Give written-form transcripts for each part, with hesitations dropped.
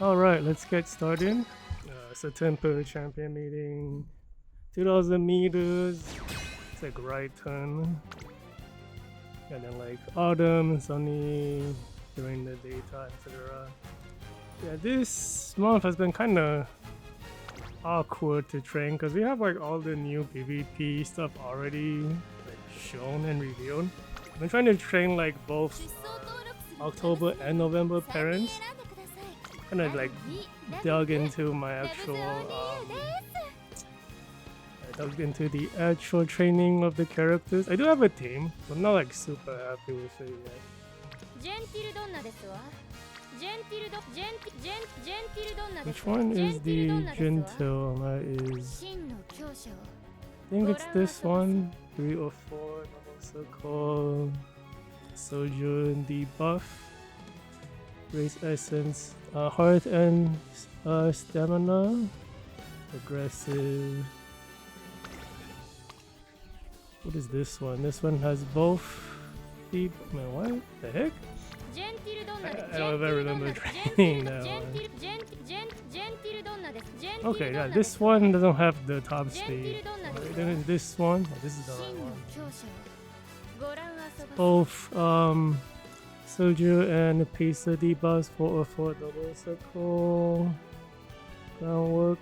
Alright, let's get started. It's a tempo champion meeting. 2000 meters. It's like right turn. And then like autumn, sunny, during the daytime, etc. Yeah, this month has been kind of awkward to train because we have like all the new PvP stuff already like shown and revealed. I've been trying to train like both October and November parents. Kind of like dug into my actual dug into the actual training of the characters. I do have a team, but I'm not like super happy with it yet. Which one is the Gentildonna? Is I think it's this one. 3 or 4 normal circle, sojourn, debuff, raise essence, heart and stamina, aggressive. What is this one? This one has both. Man, what the heck? I don't even remember training that one. Okay, yeah, this one doesn't have the top speed. Right, then it's this one. Oh, this is the right one. Both soldier and pacer debuffs, 4 or 4 double circle. Groundwork.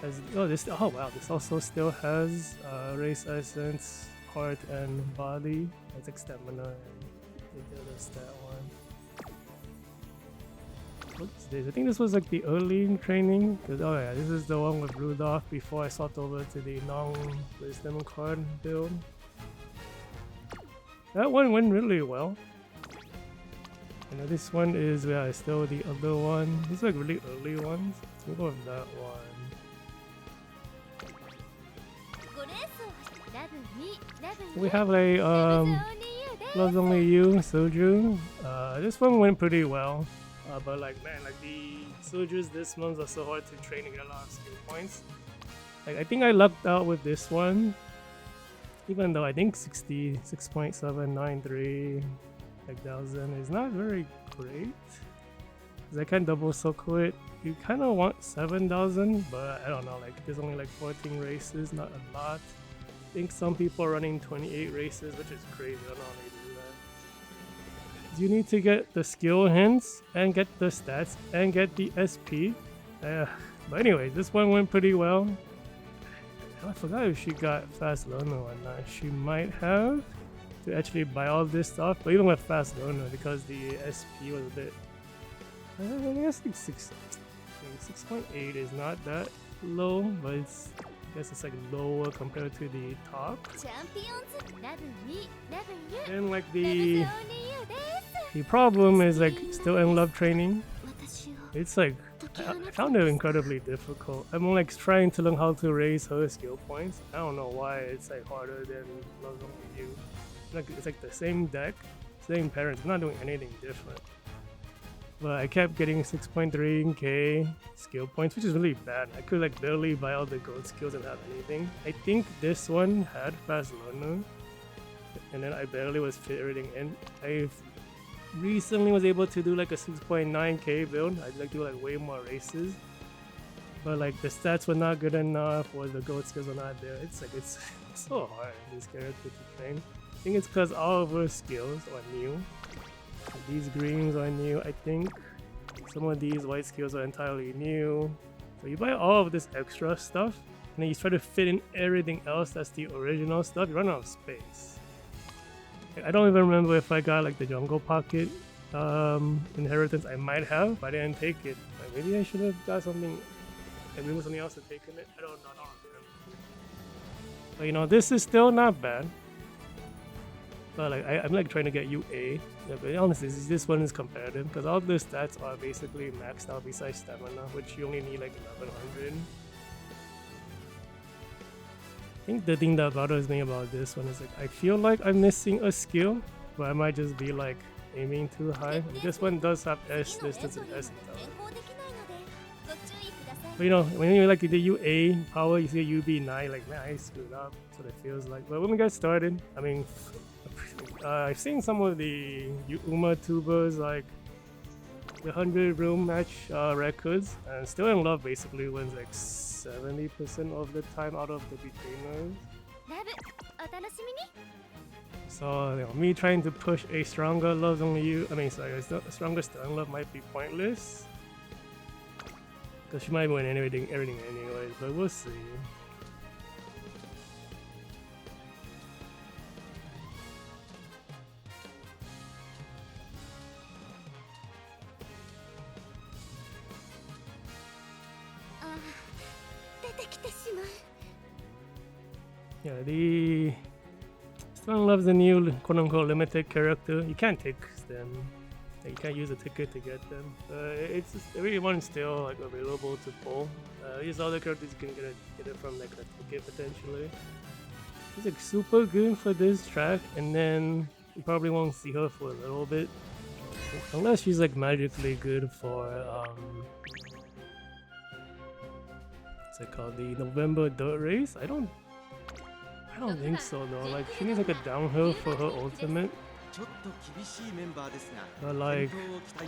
Oh wow, this also still has race essence, heart and body. It's like stamina and the other stat one. What's this? I think this was like the early training. Oh yeah, this is the one with Rudolph before I swapped over to the non-wisdom card build. That one went really well. You know, this one is still the other one. These are like really early ones. We'll go with that one. We have a Loves Only You, Soju. This one went pretty well. But like man, like the Sojus this month are so hard to train and get a lot of skill points. Like I think I lucked out with this one. Even though I think 66.793 like thousand is not very great. Cause I can't double circle it. You kind of want 7,000, but I don't know. Like there's only like 14 races, not a lot. I think some people are running 28 races, which is crazy. I don't know how they do that. You need to get the skill hints and get the stats and get the SP. But anyway, this one went pretty well. I forgot if she got fast learner or not. She might have to actually buy all this stuff, but even with fast learner, because the SP was a bit. I guess like 6.8 is not that low, but it's. I guess it's like lower compared to the top. And like the problem is like still in love training. It's like I found it incredibly difficult. I'm like trying to learn how to raise her skill points. I don't know why it's like harder than Love Only You. Like it's like the same deck, same parents. I'm not doing anything different. But I kept getting 6.3k skill points, which is really bad. I could like barely buy all the gold skills and have anything. I think this one had fast learner, and then I barely was fit everything in. I recently was able to do like a 6.9k build. I'd like do like way more races, but like the stats were not good enough, or the gold skills were not there. It's like it's so hard this character to train. I think it's because all of her skills are new. These greens are new, I think. Some of these white skills are entirely new. So you buy all of this extra stuff, and then you try to fit in everything else that's the original stuff, you run out of space. I don't even remember if I got like the jungle pocket inheritance. I might have, but I didn't take it. Like, maybe I should have got something, and maybe something else had taken it. I don't remember. But you know, this is still not bad. But like I'm like trying to get UA. Yeah, but honestly, this one is competitive because all the stats are basically maxed out besides stamina, which you only need like 1100. I think the thing that bothers me about this one is like I feel like I'm missing a skill, but I might just be like aiming too high. This one does have S distance and S intelligence. But you know, when you like the UA power, you see a UB9, like man, I screwed up. That's what it feels like. But when we got started, I mean, I've seen some of the Uma tubers like the 100 room match records, and Still in Love basically wins like 70% of the time out of the beginners. So you know, me trying to push a stronger Love's Only You, a stronger Still in Love might be pointless. Because she might win everything anyways, but we'll see. Yeah, the Still Love's a new quote-unquote limited character. You can't take them. You can't use a ticket to get them. It's just, everyone's still like available to pull. These other characters you can get it from like a ticket potentially. She's like super good for this track, and then you probably won't see her for a little bit, unless she's like magically good for what's it called, the November dirt race. I don't think so though. Like she needs like a downhill for her ultimate. But like, I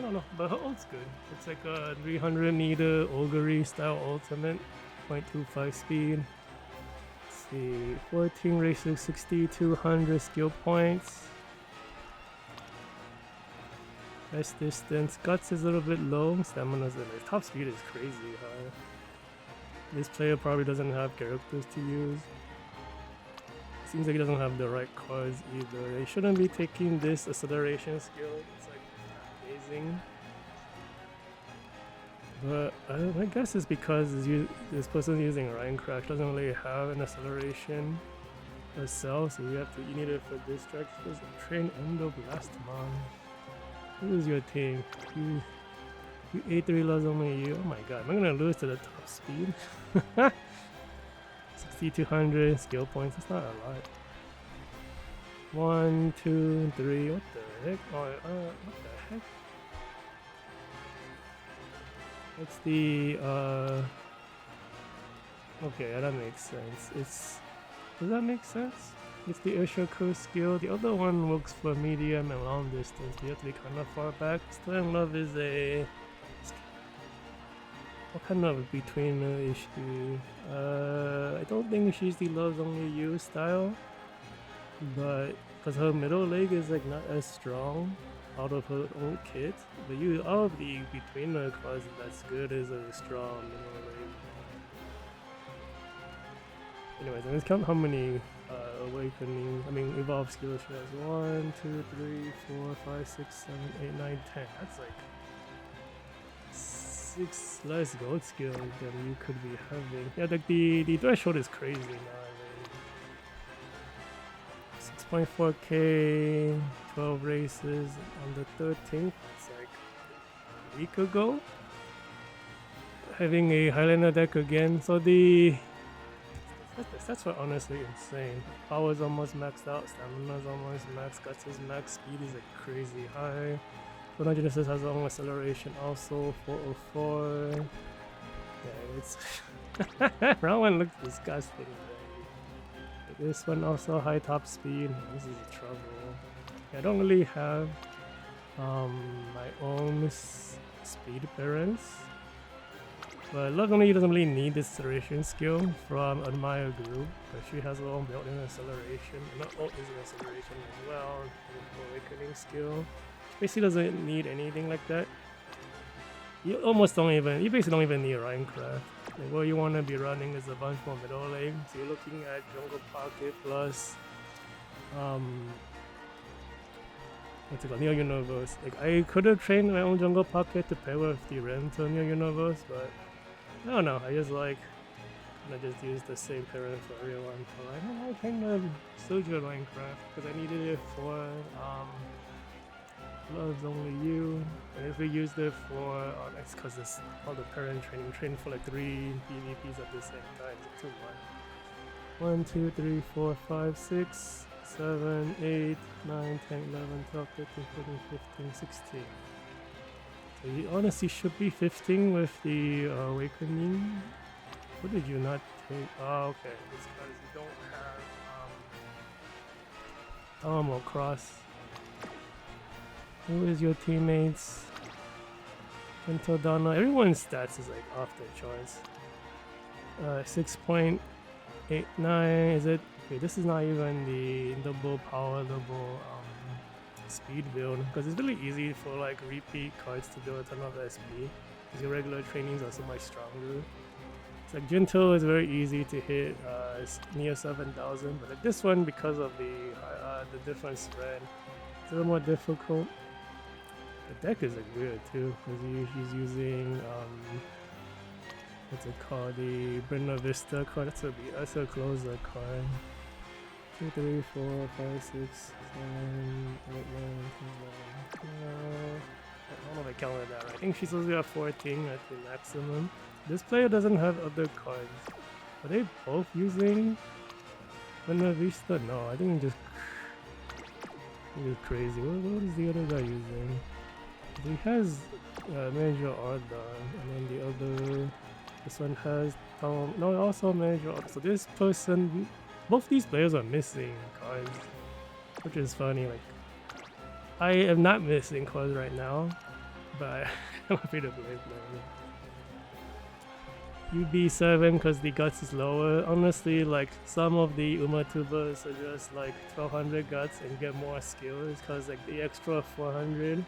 don't know, but her ult's good. It's like a 300 meter Ogre style ultimate, 0.25 speed. Let's see, 14 races, 6200 skill points. Best distance, guts is a little bit low, stamina's in it. Top speed is crazy high. This player probably doesn't have characters to use. Seems like he doesn't have the right cards either. They shouldn't be taking this acceleration skill. It's like amazing. But I guess it's because this person's using Ryan Crash doesn't really have an acceleration herself, so you need it for this track. Supposed to train Endo Blastmon. Who is your team? You A3 loves only you. Oh my god, am I gonna lose to the top speed? 6200 skill points, that's not a lot. 1, 2, 3, what the heck? Oh, what the heck? It's the, okay, that makes sense. Does that make sense? It's the Urshaku skill. The other one works for medium and long distance. You have to be kind of far back. Still in Love is a... What kind of between is she? I don't think she's the Love's Only You style, but because her middle leg is like not as strong out of her own kit, but all of the between the class that's good is a strong middle leg. Anyways, let's count how many evolved skills she has. 1, 2, 3, 4, 5, 6, 7, 8, 9, 10. That's like 6 less gold skills than you could be having. Yeah, like the threshold is crazy now. 6.4k, 12 races on the 13th. It's like a week ago. Having a Highlander deck again, so that's what honestly insane. Power's almost maxed out, stamina's almost maxed, guts is max, speed is like crazy high. Photon Genesis has own acceleration also, 404. Yeah, it's... Round 1 looks disgusting. This one also high top speed. This is trouble. Yeah, I don't really have my own speed parents. But Love Only You doesn't really need this acceleration skill from Admire Group, because she has her own built-in acceleration. And not ult is an acceleration as well. Awakening skill. Basically doesn't need anything like that. You basically don't even need Minecraft. Like what you want to be running is a bunch more middle lane. So you're looking at Jungle Pocket plus what's it called, Neo Universe. Like I could have trained my own Jungle Pocket to pair with the Rento Neo Universe, but I don't know. I just just use the same parent for everyone. So I trained the Soju Minecraft because I needed it for Love's Only You, and if we used it for it's because it's all the parent training for like 3 PvPs at the same time. It's too much. 1, 2, 3, 4, 5, 6, 7, 8, 9, 10, 11, 12, 13, 14, 15, 16. So you honestly should be 15 with the awakening. What did you not take? Oh, okay. It's because you don't have armor cross. Who is your teammates? Gentildonna. Everyone's stats is like off the charts. 6.89 is it? Okay, this is not even the double power, double speed build, because it's really easy for like repeat cards to build a ton of SP because your regular trainings are so much stronger. It's like Gentil is very easy to hit near 7,000, but like this one, because of the different spread, it's a little more difficult. The deck is like weird too, because he's using what's it called, the Brenda Vista card. That's a closer card. 2, 3, 4, 5, 6, 7, 8, 9, 10, 11, 12. I don't know if I counted that right. I think she's supposed to be at 14 at the maximum. This player doesn't have other cards. Are they both using Brenda Vista? No, I think just crazy. What is the other guy using? He has Major Arda, and then the other, this one has no, also Major Arda. So this person, both these players are missing cards, which is funny. Like, I am not missing cards right now, but I'm happy to play them. UB7 because the guts is lower. Honestly, like some of the Umatubas are just like 1200 guts and get more skills because like the extra 400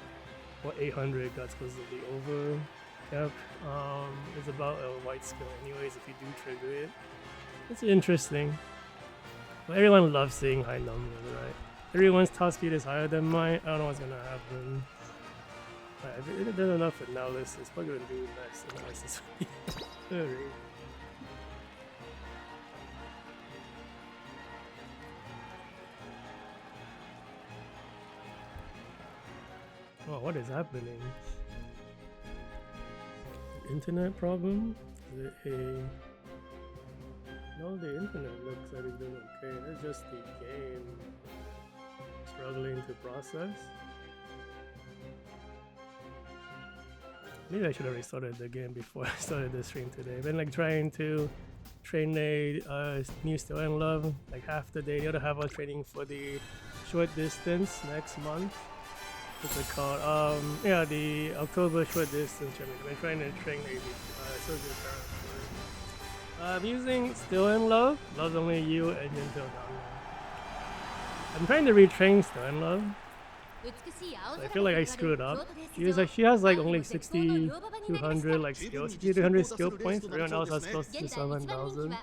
or 800 guts because of the over cap is about a white skill anyways if you do trigger it. It's interesting. But everyone loves seeing high numbers, right? Everyone's top speed is higher than mine. I don't know what's gonna happen. Right, if it did enough analysis, it's probably gonna do nice analysis. Alright. Oh, what is happening? Internet problem? Is it a... No, the internet looks like it's doing okay. It's just the game struggling to process. Maybe I should have restarted the game before I started the stream today. I've been like trying to train a new Still in Love like half the day. The other half I was training for the short distance next month. What's it called? Yeah, the October short distance tournament. I've been trying to train a soldier character. I'm using Still in Love, Love's Only You, and Gentildonna. I'm trying to retrain Still in Love. So I feel like I screwed up. She has like only 6,200 like skills, 6,200 skill points. Everyone else has close to 7,000. I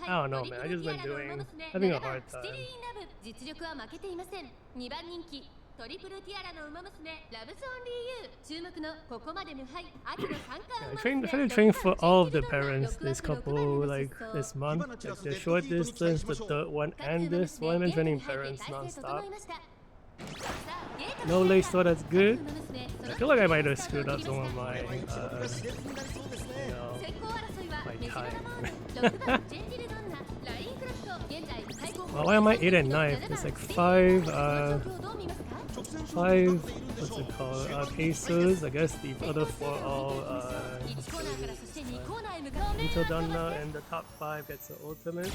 don't know, man. I just been having a hard time. Yeah, I tried to train for all of the parents this month. Like the short distance, the third one, and this one. I've been training parents non-stop. No lace, so that's good. I feel like I might have screwed up some of my, my time. Well, why am I 8 and 9? It's like 5, what's it called, pacers. I guess the other 4 all, Gentildonna, and the top 5 gets the ultimate.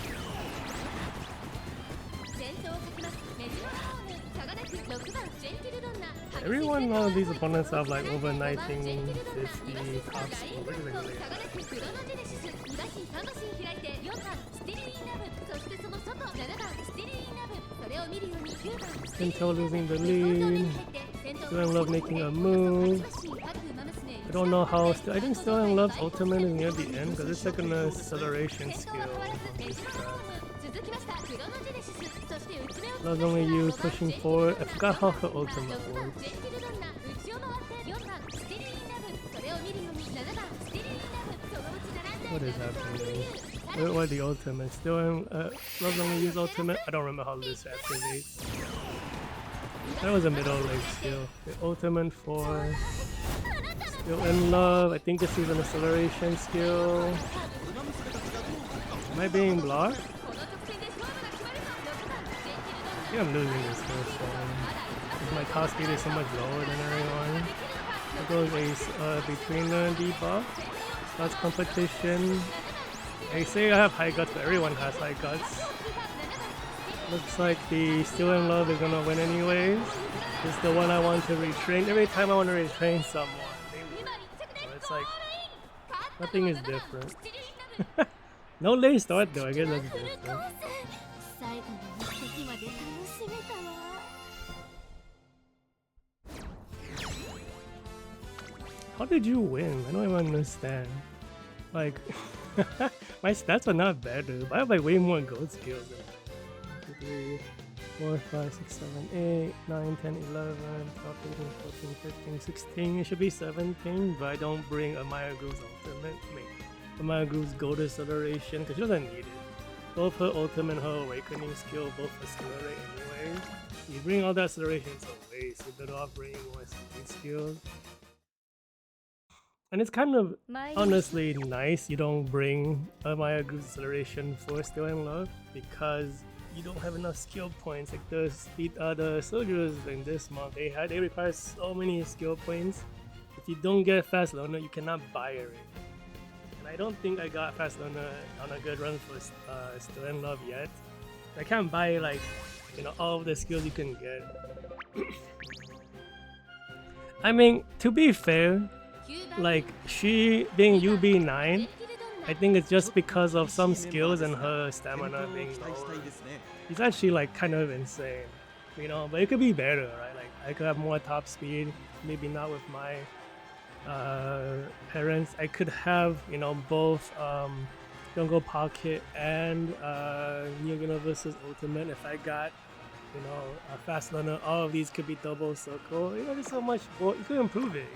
Everyone of these opponents have like over 1950 top score, which is really Gentil losing the lead. Still in Love making a move. I don't know how. I think Still in Love's ultimate is near the end because it's like an acceleration skill on this track. Love's Only You pushing forward. I forgot how her ultimate works. What is happening? What the ultimate? Still in Love's Only You's ultimate? I don't remember how this activates. That was a middle leg skill. The ultimate for Still in Love. I think this is an acceleration skill. Am I being blocked? I think I'm losing this first one. My top speed is so much lower than everyone. There goes a betrainer debuff. That's competition. They say I have high guts, but everyone has high guts. Looks like the Still in Love is gonna win anyways. This is the one I want to retrain. Every time I want to retrain someone, they win. So it's like nothing is different. No late start though, I guess that's different. How did you win? I don't even understand. Like, my stats are not bad though. I have like way more gold skills than 3, 4, 5, 6, 7, 8, 9, 10, 11, 12, 13, 14, 15, 16. It should be 17, but I don't bring Amaya Grove's ultimate. Amaya Grove's gold acceleration because she doesn't need it. Both her ultimate and her awakening skill both accelerate anyway. You bring all that acceleration, it's a waste. You're better off bringing more speed skills. And it's kind of honestly nice you don't bring Amaya Grove's acceleration for Still in Love because you don't have enough skill points. Like the soldiers in this month, they require so many skill points. If you don't get fast learner, you cannot buy it. And I don't think I got fast learner on a good run for Still in Love yet. I can't buy like all of the skills you can get. I mean, to be fair, like she being UB9, I think it's just because of some skills and her stamina being lower. It's actually like kind of insane, but it could be better, right? Like I could have more top speed, maybe not with my parents. I could have both Jungle Pocket and Neo Universe's ultimate. If I got a fast learner, all of these could be double circle. There's so much more. You could improve it,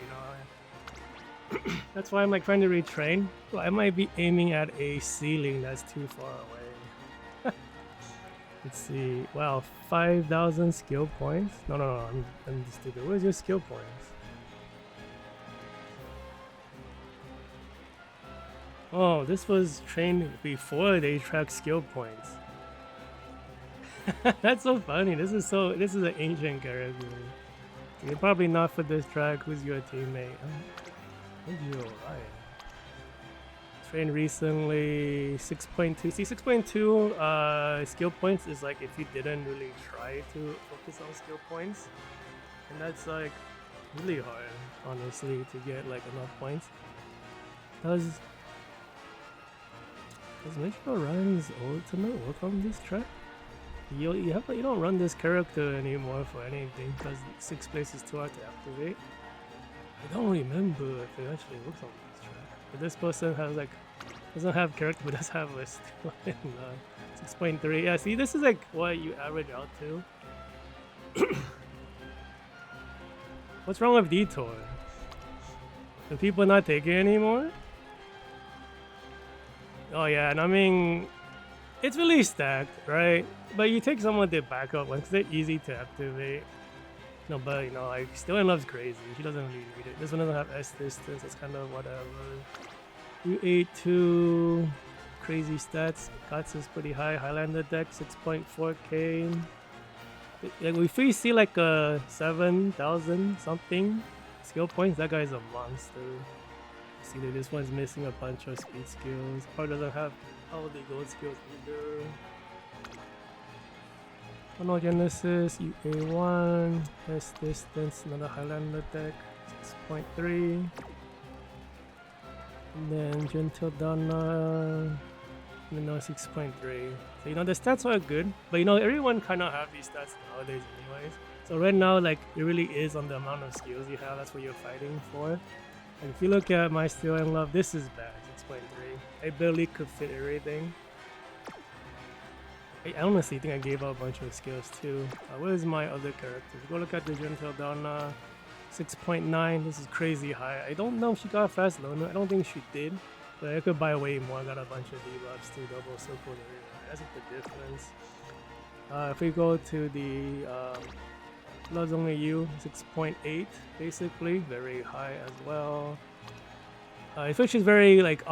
That's why I'm like trying to retrain. Well, I might be aiming at a ceiling that's too far away. Let's see. Wow, 5,000 skill points. No, I'm stupid. Where's your skill points? Oh, this was trained before they track skill points. That's so funny. This is an ancient character. You're probably not for this track. Who's your teammate? Trained recently 6.2. See, 6.2 skill points is like if you didn't really try to focus on skill points, and that's like really hard, honestly, to get like enough points. Does Mitchell Ryan's ultimate work on this track? You don't run this character anymore for anything because 6th place is too hard to activate. I don't remember if it actually works on this track. But this person has doesn't have character but does have a still in 6.3. Yeah, see, this is like what you average out to. What's wrong with Detour? Do people not take it anymore? Oh yeah, and I mean, it's really stacked, right? But you take some of the backup ones because they're easy to activate. No, but like Still in Love's crazy. She doesn't really need it. This one doesn't have S distance. It's kind of whatever. U82, crazy stats. Guts is pretty high. Highlander deck 6.4k. Like if we see like a 7,000 something skill points, that guy's a monster. See that this one's missing a bunch of speed skills. Part doesn't have all the gold skills either. Genesis, UA1, S distance, another Highlander deck, 6.3. And then Gentildonna, 6.3. So the stats are good, but everyone kind of have these stats nowadays anyways. So right now, like, it really is on the amount of skills you have, that's what you're fighting for. And if you look at my Still in Love, this is bad, 6.3. I barely could fit everything. I honestly think I gave out a bunch of skills too. Where's my other characters? Go look at the Gentildonna, 6.9. This is crazy high. I don't know if she got a fast loaner. I don't think she did, but I could buy way more. I got a bunch of debuffs too, double circle. That's the difference. If we go to the Loves Only You, 6.8 basically, very high as well. Which is very like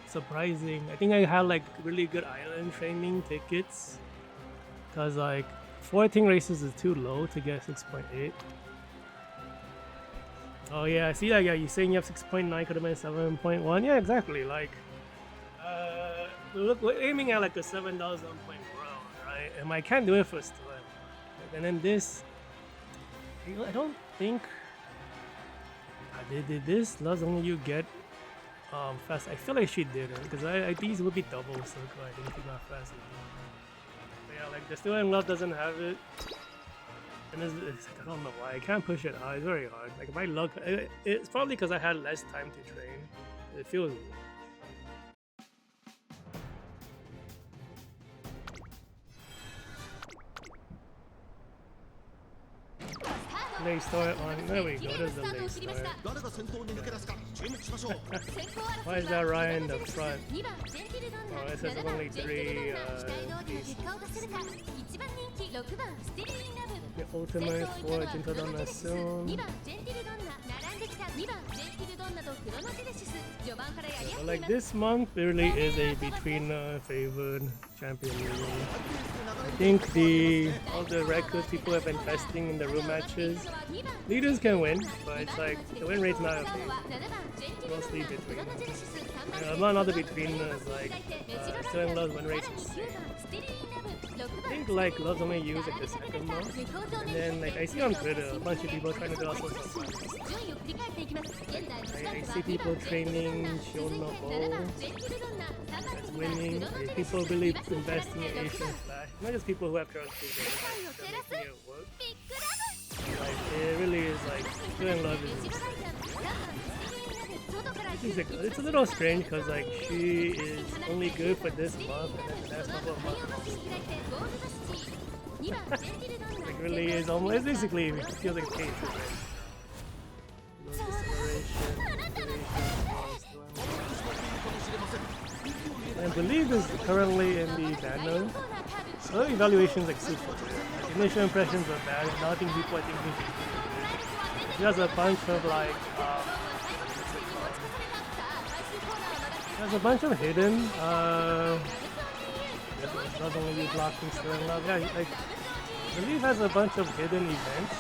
surprising. I think I had like really good island training tickets because like 14 races is too low to get 6.8. Oh yeah, I see that. Yeah, you're saying you have 6.9, could have been 7.1. Yeah, exactly. Like, we're aiming at like a $7 point world, right? And I can't do it for still. And then this, I don't think did this last only you get fast. I feel like she didn't because I these would be double circle. I think if you got fast. But yeah, like the Still in Love doesn't have it. And it's like, I don't know why I can't push it high. It's very hard. Like my luck, it's probably because I had less time to train. It feels weird. Late start on. There we go. There's the late start. Why is that Ryan in the front? Oh, it says only 3 pieces. The ultimate for Gentildonna soon. So, like this month really is a between favored champion. I think all the records people have been testing in the room matches, leaders can win, but it's like the win rate's not a favor. Mostly between. Among other between is like Still in Love's win rate's insane. I think like Love's only used like the second month, and then like I see on Twitter a bunch of people trying to do all sorts of fun. I see people training Shionobo that's winning. People really investing in Asian Flash, not just people who have currency, they're making it work. Like it really is like Still in Love is insane. It's a little strange because like she is only good for this month and then the next couple of months. Like really is almost, it's basically it feels like case for I believe is currently in the banner. So the evaluations like super good. Like initial impressions are bad, and now I think people are thinking she has a bunch of like there's a bunch of hidden it's not only blocking Still in Love. Yeah, like I believe has a bunch of hidden events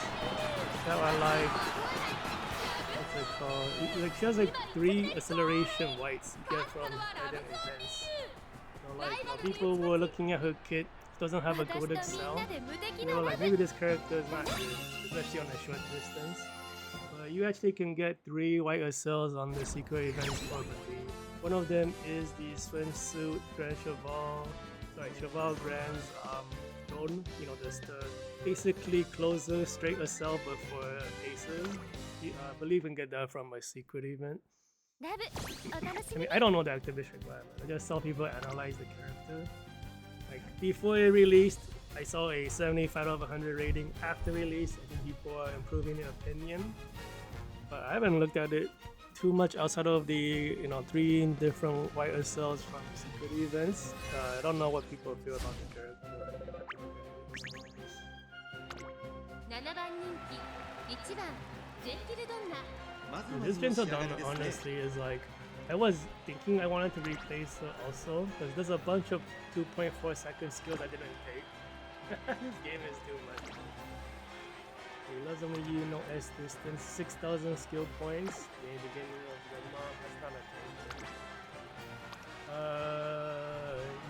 that are like what's it called? Like she has like 3 acceleration whites you get from hidden events. So like people were looking at her kit, doesn't have a good excel. You know, like maybe this character is not good, especially on a short distance. But you actually can get 3 white accels on the secret events for free. One of them is the swimsuit Cheval Grand's drone. You know, just the basically closer straight accel but for aces. I believe you can get that from a secret event. I mean, I don't know the activation requirement. I just saw people analyze the character. Like before it released, I saw a 75 out of 100 rating. After release, I think people are improving their opinion. But I haven't looked at it too much outside of the 3 different white accels from secret events. I don't know what people feel about the character. This Gentildonna honestly is like, I was thinking I wanted to replace her also because there's a bunch of 2.4 second skills I didn't take. This game is too much. He loves only no S distance, 6,000 skill points. The beginning of the month, that's not a thing.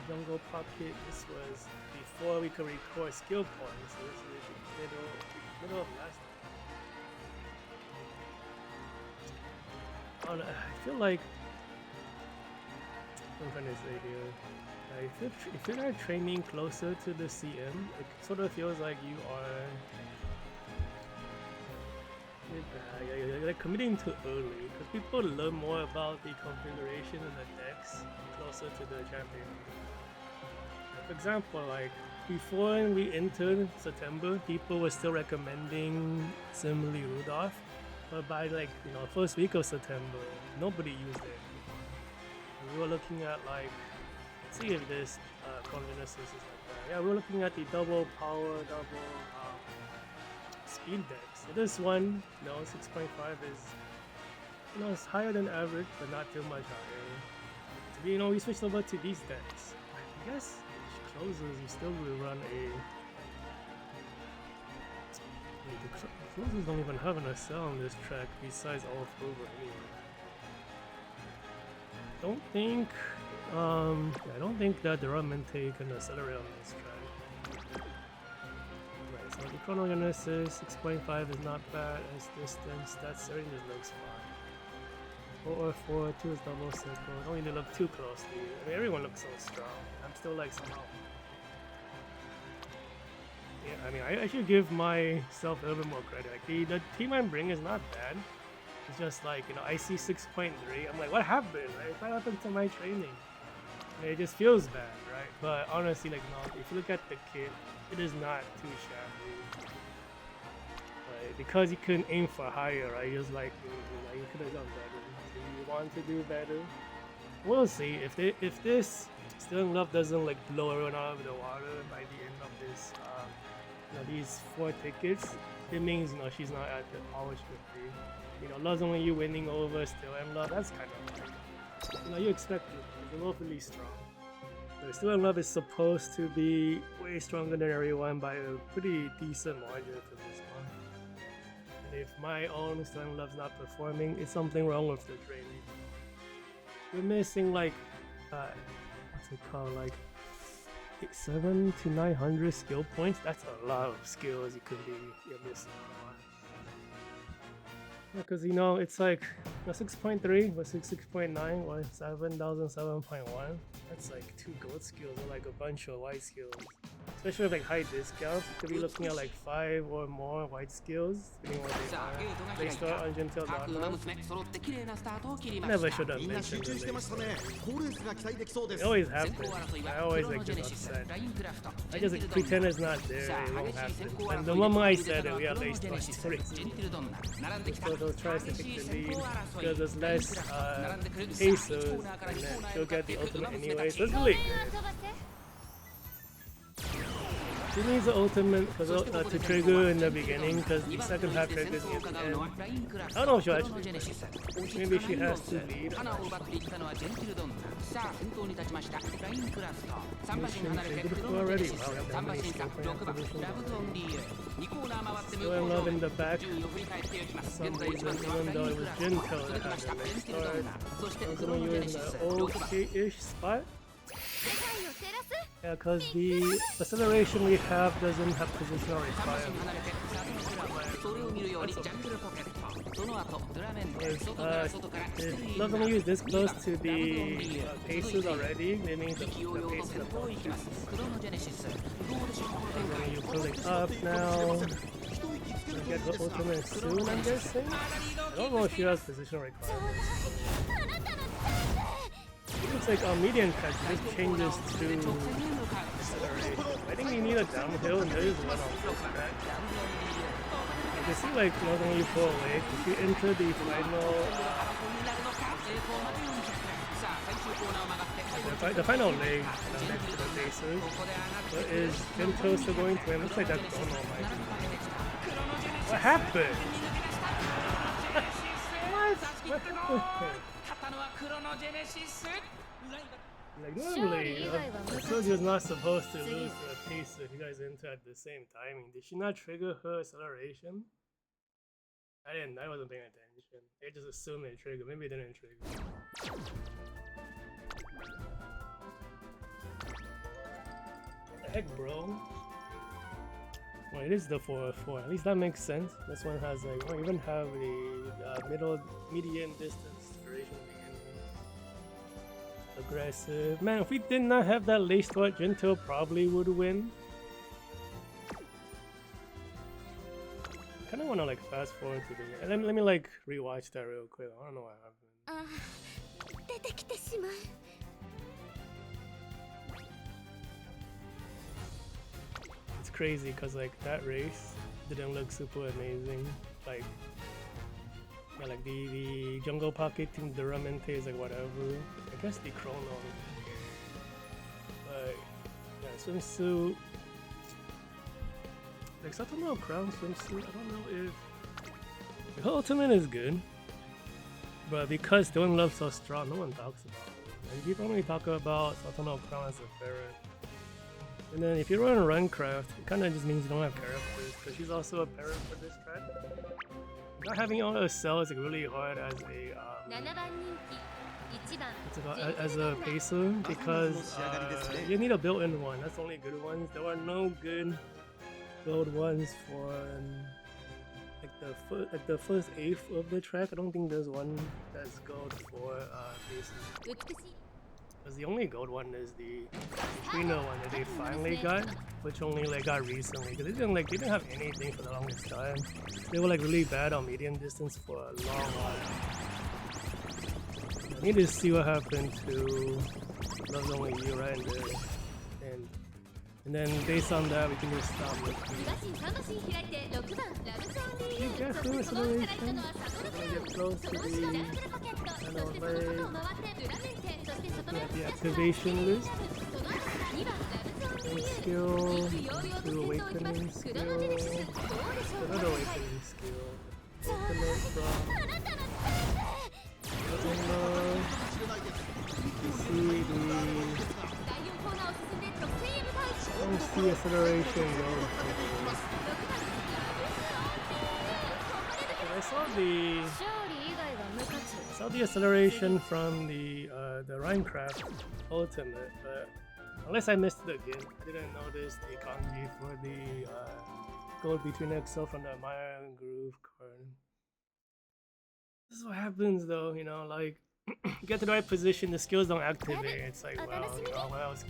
Jungle Pocket, this was before we could record skill points. So this is the middle of last time. I feel like, what I'm trying to say here, if you're not training closer to the CM, it sort of feels like you are you're committing too early because people learn more about the configuration and the decks closer to the champion. For example, like before we entered September, people were still recommending Simile Rudolph, but by like first week of September, nobody used it anymore. We were looking at like, let's see if this convenience is like that. Yeah, we were looking at the double power, double speed decks. So this one, 6.5 is, it's higher than average, but not too much higher. We switched over to these decks. I guess it closes, you still will run a. Cruisers don't even have an SL on this track besides all over anyway. I don't think that the Ramente can accelerate on this track. Right, so the Chronogenesis 6.5 is not bad as distance. That's everything just looks fine. 4 2 is double circle. Don't need to look too closely. I mean, everyone looks so strong. I'm still like somehow. Yeah, I mean, I should give myself a little bit more credit. Like the team I'm bringing is not bad. It's just like, you know, I see 6.3. I'm like, what happened? Right? What happened to my training? And it just feels bad, right? But honestly, like, no, if you look at the kit, it is not too shabby. Right? Because you couldn't aim for higher, right? Just like, you could have done better. So you want to do better. We'll see if this Still in Love doesn't like blow everyone out of the water by the end of this. These 4 tickets. It means she's not at the power she would be. Love's only you winning over Still in Love. That's kind of like, you expect it. They're both really strong. But Still in Love is supposed to be way stronger than everyone by a pretty decent margin for this one. And if my own Still in Love's not performing, it's something wrong with the training. We're missing like what's it called, like 700 to 900 skill points. That's a lot of skills you're missing. Because it's like 6.3 versus 6.9 or 7,007.1. That's like 2 gold skills or like a bunch of white skills. Especially with like high discounts, you could be looking at like 5 or more white skills. They start on Gentildonna. Never should have mentioned it. It always happens. I always like get upset. I just like, pretend it's not there, it won't happen. And the moment I said it, we are late to story. So they'll try to take the lead because there's less pesos and then she'll get the ultimate anyway. So it's really good. She needs the ultimate to trigger in the beginning because the second half triggers near the end. I don't know if she'll actually. Maybe she has to lead. Mission triggered already. Wow, we have that many skill points. Still in Love in the back. For some reason, even though it was Gentil that had the next start. I'm going to use the okay-ish spot. Yeah, because the acceleration we have doesn't have positional requirements. If Love's gonna use this close to the paces already, that means the paces are both. You pull it up now. You get the ultimate soon, I'm guessing? I don't know if she has positional requirements. It looks like on medium catch, this changes to acceleration. I think you need a downhill and there is one on this back. You can see like when you pull away, if you enter the final leg next to the bases, but is Gentil still going to win? Looks like that's Chrono might be. What happened? What happened? Like normally, Soldier's not supposed to lose to a pace if you guys enter at the same timing. Did she not trigger her acceleration? I wasn't paying attention. They just assumed it triggered. Maybe it didn't trigger. What the heck, bro? Well, it is the 404. At least that makes sense. This one has like, we don't even have the medium distance duration. Aggressive. Man, if we did not have that late start, Gentil probably would win. I kinda wanna like fast forward to the end. Let me like rewatch that real quick. I don't know what happened. It's crazy because like that race didn't look super amazing. Like yeah, like the jungle pocket team, the Ramente is like whatever. I guess the Chrono. But yeah, swimsuit. Like Satono Crown swimsuit. I don't know if the ultimate is good, but because Still in Love's so strong, no one talks about it. Like, people only talk about Satono Crown as a ferret. And then if you run Runcraft, it kind of just means you don't have characters, because she's also a parent for this track. Not having all those cells is really hard as a pacer, because you need a built-in one. That's the only good ones. There are no good build ones for like the first eighth of the track. I don't think there's one that's gold for pacers. Because the only gold one is the Trina one that they finally got, which only like got recently. Because they didn't have anything for the longest time. They were like really bad on medium distance for a long while. I need to see what happened to Love's Only You right in the end. And then based on that, we can just stop looking. You get through acceleration. Get close to the the activation list. And skill to awakening skill. Another awakening skill. Ultimate from see the acceleration go. I saw the acceleration from the Minecraft ultimate, but unless I missed it again, I didn't notice the kanji for the gold between Excel from the Maya and Groove card. This is what happens though, you know, like you get to the right position, the skills don't activate. It's like, well, you know, what else?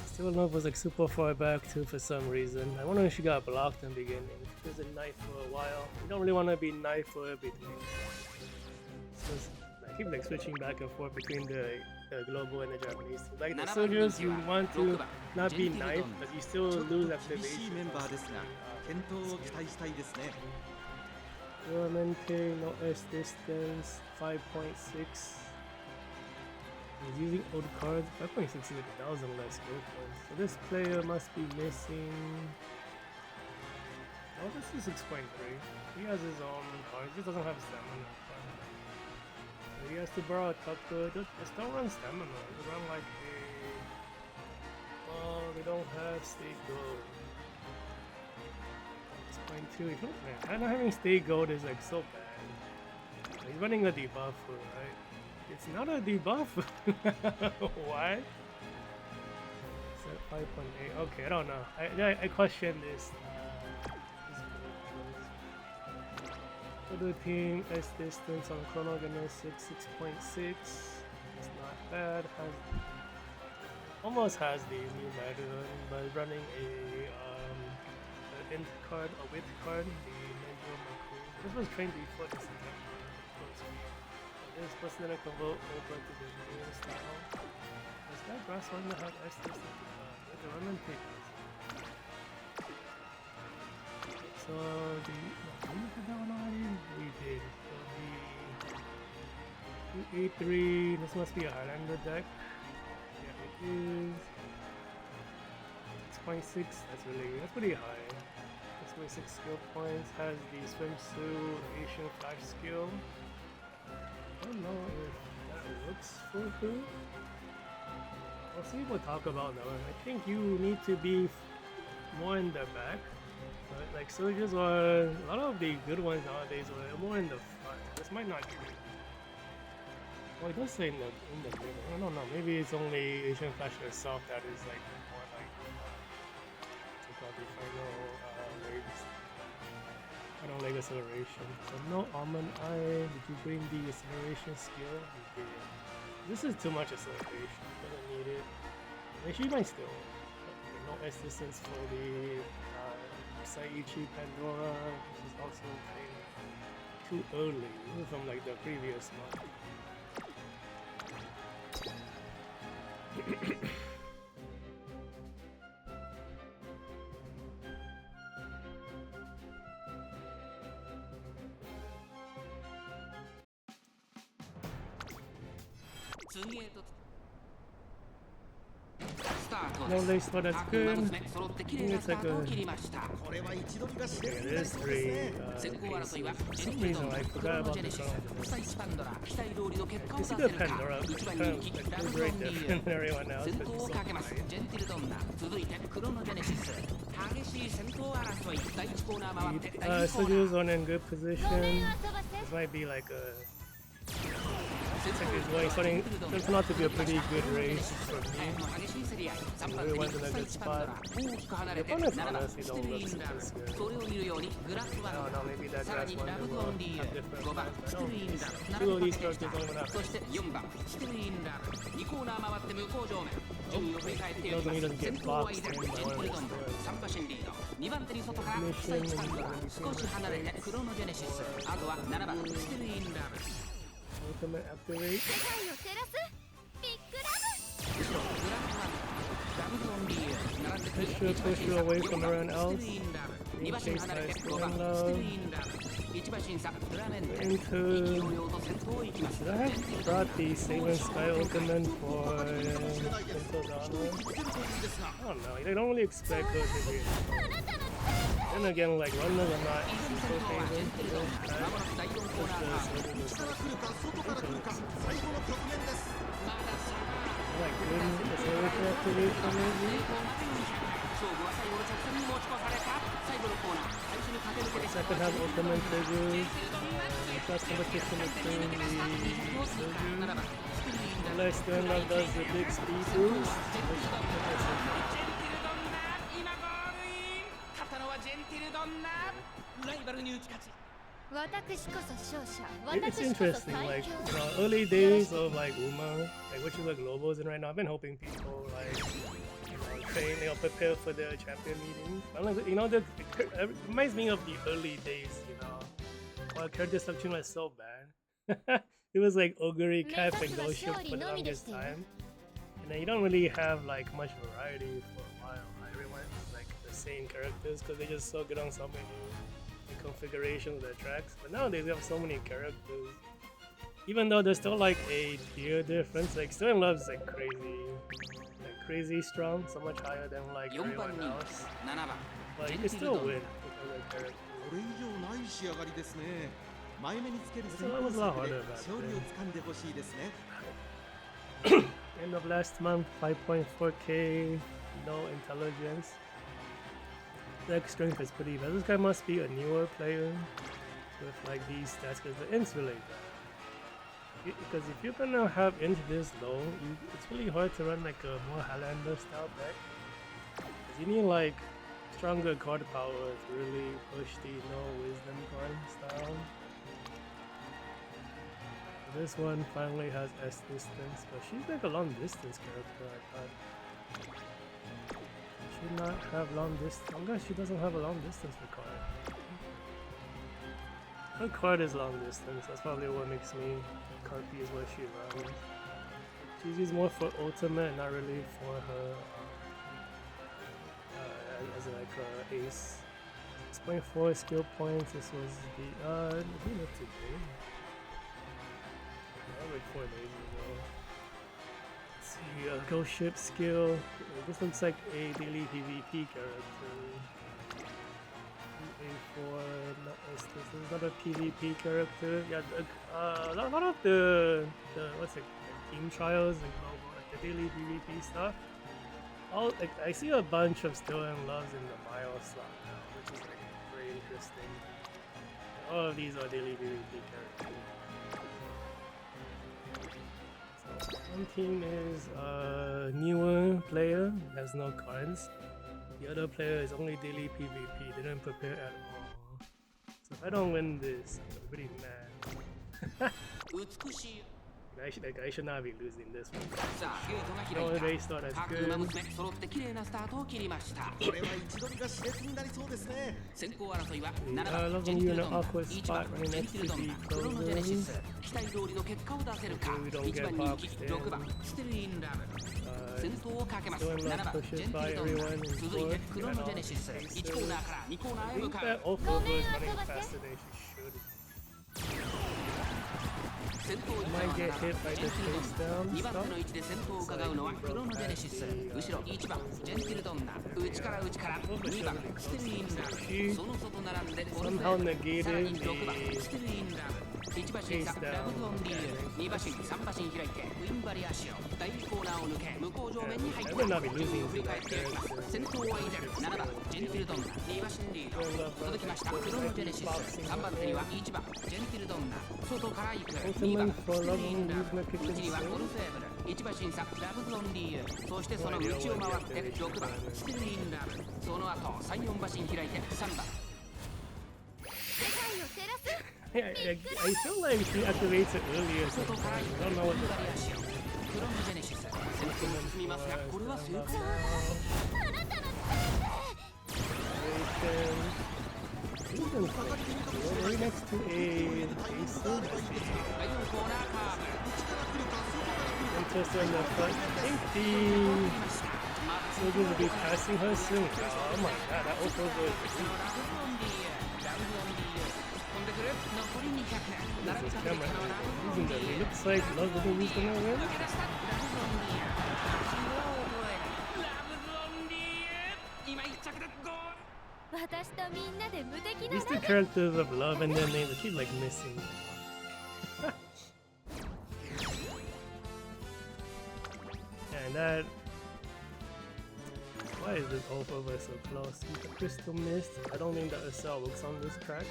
Still Love was like super far back too for some reason. I wonder if she got blocked in the beginning. She was a knife for a while. You don't really want to be knife for everything. I keep like switching back and forth between the global and the Japanese. Like the soldiers, you want to not be knife, but you still lose activation. Duramente, no S distance, 5.6. He's using old cards. 5.6 is like 1,000 less gold cards. So this player must be missing. Oh, this is 6.3. He has his own cards. He just doesn't have stamina. So he has to borrow a couple. Just don't run stamina. Just run like a. Oh, they don't have state gold. 6.2. Man, not having state gold is like so bad. He's running a debuffer, right? It's not a debuff. Why? Set 5.8. Okay, I don't know. I question this. For the team, S distance on Chronogenesis 6.6. It's not bad. Almost has the new Madden, but running a int card, a wit card, the Major Maku. This was trained before this event. This was gonna convert over to the new style. Does that brass one have S distance? The Roman papers. So did we look at that one already? We did. So the A3, this must be a Highlander deck. Yeah, it is. 6.6, that's pretty high. 6.6 skill points, has the swimsuit, Asian flash skill. I don't know if that looks for her. I'll see what we'll talk about that one. I think you need to be more in the back. But like soldiers are, a lot of the good ones nowadays are more in the front. This might not be good. Well, it does say in the middle. I don't know. Maybe it's only Asian Flash itself that is like more like take out the final legs. Final leg acceleration. So no almond eye. Did you bring the acceleration skill? You did. This is too much acceleration. Doesn't need it. Actually, might still. No S distance for the Saiichi Pandora. This is also too early. This is from like the previous month. スター No lace start, that's good. I think it's like a... Okay, there's 3 cases. For some reason I forgot about this one. You see the Pandora, kind of like very different than everyone else, but it's so nice. Soju's on in good position. This might be like a... It's like it's going starting turns out to be a pretty good race for me. We went in a good spot. The opponents honestly don't look super good. I don't know, maybe that grass one will have different plans, but no, 2 of these characters don't even have doesn't even get boxed in by one of those ultimate activate. Push you away from everyone else. Being chased by Stone. Into... Should I have brought the Saber Sky ultimate for Gentildonna? I don't know, they don't really expect her to be. Then again, like runners are not super favored for this like good acceleration activation maybe? Second half ultimate triggers. Plus competition between the Soju. Unless Gentildonna does the big speed boost. It's interesting, like early days of like Uma, like which is like Globo's in right now. I've been hoping people like train, prepare for their champion meetings. You know, it reminds me of the early days. You know, while character selection was so bad. It was like Ogre, Cap, and Ghost Ship for the longest time, and then you don't really have like much variety for a while. Everyone is like the same characters because they just so good on so many configurations of their tracks. But nowadays we have so many characters. Even though there's still like a tier difference, like Still in Love is like crazy strong, so much higher than like everyone else. But you can still win with other characters. So that was a lot harder back then. End of last month, 5.4k, no intelligence. Deck strength is pretty bad. This guy must be a newer player with like these stats because the int's really bad. Because if you're gonna have int this low, it's really hard to run like a more Highlander style deck. Because you need like stronger card power to really push the no wisdom card style. This one finally has S distance, but she's like a long distance character, I thought. Should not have long distance. I guess she doesn't have a long distance card. Her card is long distance, that's probably what makes me Carpy is what she runs. She's used more for ultimate, not really for her as like ace. 6.4 skill points, this was the who looked today? Like 4 days ago. Let's see, Ghost Ship skill. This looks like a daily PvP character. A4, this is not a PvP character. Yeah, a lot of the what's it, like team trials and like the daily PvP stuff. I see a bunch of Still in Loves in the Mile slot now, which is like very interesting. All of these are daily PvP characters. One team is a newer player, has no cards. The other player is only daily PvP, didn't prepare at all. So if I don't win this, I'm pretty mad. I should not be losing this one. No race start, that's good. Love when you're in an awkward spot running next to the closers. We don't get boxed in. Still in Love pushes by everyone in fourth. I think that Opho is running faster than she should. might get hit by the face down 2番 stuff. 手の位置で先頭を伺うのはクロノジェネシス、後ろ1番ジェンティルドンナ、内から2番ステルインラブ、その外並んでオルフェSomehow ーブ、さら negated に6番 the ステルインラブ、1馬身差ラブズオンリーユ、2馬身3馬身開いてウィンバリアシオ、第2コーナーを抜け向こう上面に入った、順位を振り返っていく、先頭は依然7番ジェンティルドンナ、2馬身リード、続きましたクロノジェネシス、3番手には1番ジェンティルドンナ、外から行く2番ステルインラブ、内にはオルフェーブル、1馬身差ラブズオンリーユ、そしてその内を回って6番ステルインラブ、その後3、4馬身開いて3番。 Yeah, I feel like she activates it earlier. So I don't know what the クロノジェネシス、先頭に進みますがこれは成功。 activation. Right next to a Acer. 第4コーナーカーブ、 Interested in the front. I think the Silver will be passing her soon. Oh my god, that auto was ラブズオンリーユ、飛んでくる残り200、並び this かけてき camera たのはラブズオ using ン that. リー It ユ、 looks like Love Isn't who's gonna win. 抜け出したラブズオンリーユ、中央を捉えるラブズオンリーユ、今1着でゴール。 私とみんなで無敵な These two characters of Love and their names, they keep like missing. And that. Why is this off over so close? The Crystal Mist. I don't think that SL works on this track.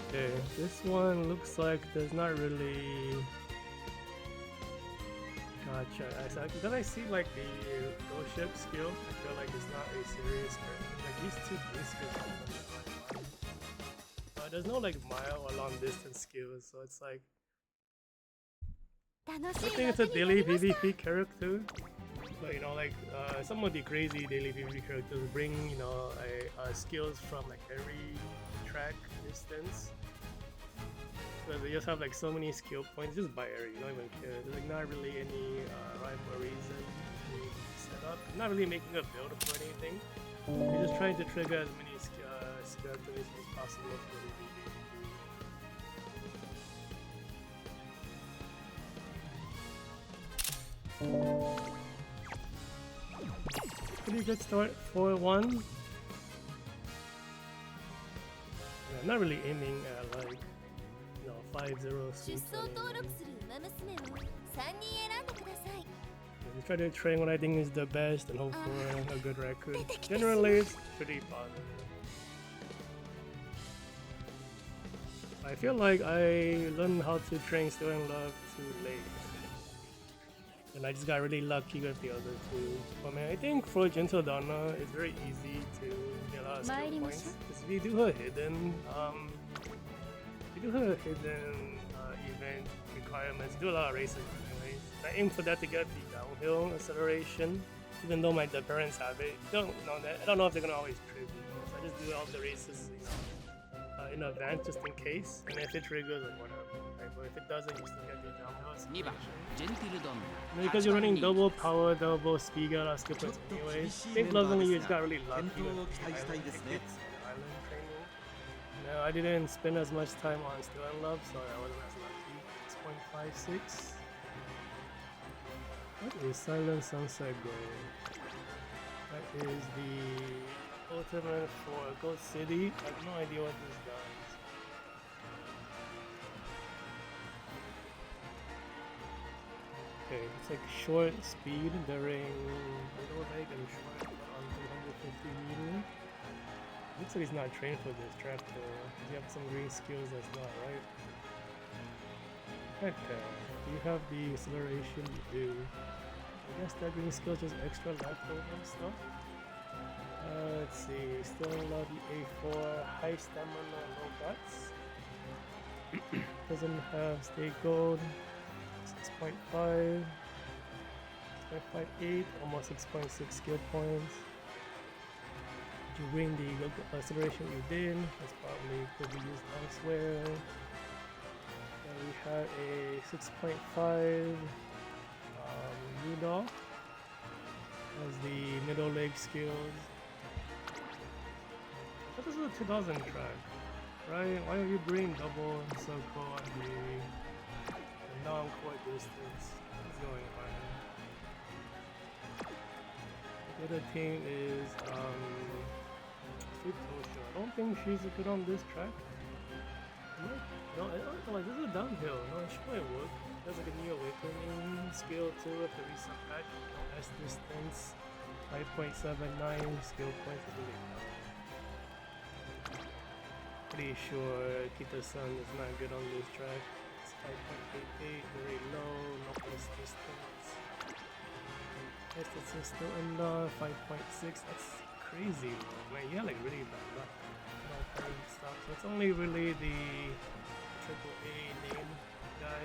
Okay, this one looks like there's not really. Gotcha. Then I see like the ghost ship skill. I feel like it's not a serious character. Like these two base skills are there's no like mile or long distance skills, so it's like I think it's a daily PvP character. But you know, like some of the crazy daily PvP characters bring, you know, skills from like every track distance. Because they just have like so many skill points, just by area, you don't even care. There's like not really any rhyme or reason to set up. Not really making a build for anything. You're just trying to trigger as many skill activations as possible for the pretty good start, 4-1. Yeah, I'm not really aiming at like, you know, 5-0 sweeps or anything. Just try to train what I think is the best and hope for a good record. Generally, it's pretty positive. I feel like I learned how to train Still in Love too late. And I just got really lucky with the other two. But man, I think for Gentildonna, it's very easy to get a lot of skill points. Because if you do her hidden, event requirements, do a lot of races anyways. I aim for that to get the downhill acceleration. Even though my parents have it, don't know that. I don't know if they're gonna always trigger. So I just do all the races, you know, in advance just in case. And if it triggers, like whatever. Right? But if it doesn't, you still get the downhill acceleration. Because you're running double power, double speed, got a lot of skill points anyways. I think Love only you just got really lucky with the island tickets and island training. No, I didn't spend as much time on Still in Love, so I wasn't as lucky. 6.56. What is Silent Sunset Goal? That is the ultimate for Ghost City. I have no idea what this does. Okay, it's like short speed during middle leg and short on 350 meters. Looks like he's not trained for this track though. Does he have some green skills that's not right? Heck, do you have the acceleration? You do. I guess that green skill is just extra leftover stuff. Let's see. Still love the A4. High stamina, low guts. Doesn't have stay gold. 6.5. 6.58. Almost 6.6 skill points. Did you win the acceleration you did? That's probably could be used elsewhere. And we have a 6.5 Rudolph as the middle leg skills. What is the 2000 track? right? Why don't you bring double circle on the non-core distance? What's going on? The other team is Sweet Tosha. I don't think she's good on this track. No, I don't know, this is a downhill. No, it should might work. There's like a new awakening skill too with the recent patch. S distance, 5.79 skill points. Pretty sure Kita-san is not good on this track. It's 5.88, very low, no S distance. S distance still in 5.6. That's crazy low, man. You have like really bad luck. Stuff. So it's only really the AAA name guy.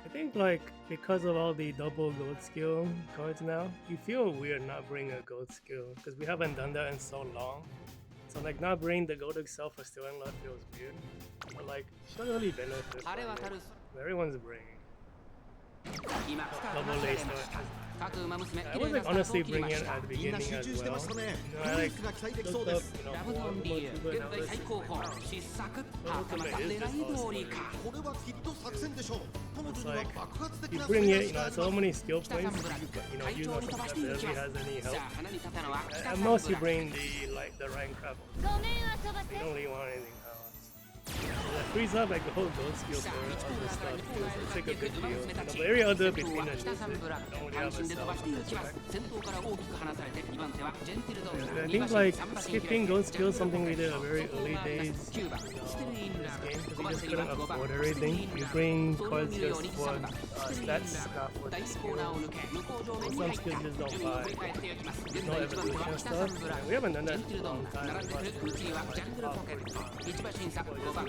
I think like because of all the double gold skill cards now, you feel weird not bringing a gold skill because we haven't done that in so long. So like not bringing the gold itself for still in love feels weird. But like should really benefit from it. Everyone's bringing. Double lace I was like honestly bringing it at the beginning as well. I like looked up, it's like you bring it, so many skill points, use on something that barely has any help. At most you bring the rank level. You don't really want anything else. That frees up like the whole gold skill for other stuff. It's like a big deal. But every other between and this, don't really have a self on this track. I think like skipping gold skill is something we did in very early days in this game because we just couldn't afford everything. You bring cards just for stats, not for the skills. And some skills just don't buy. There's no evolution stuff. And we haven't done that in a long time. I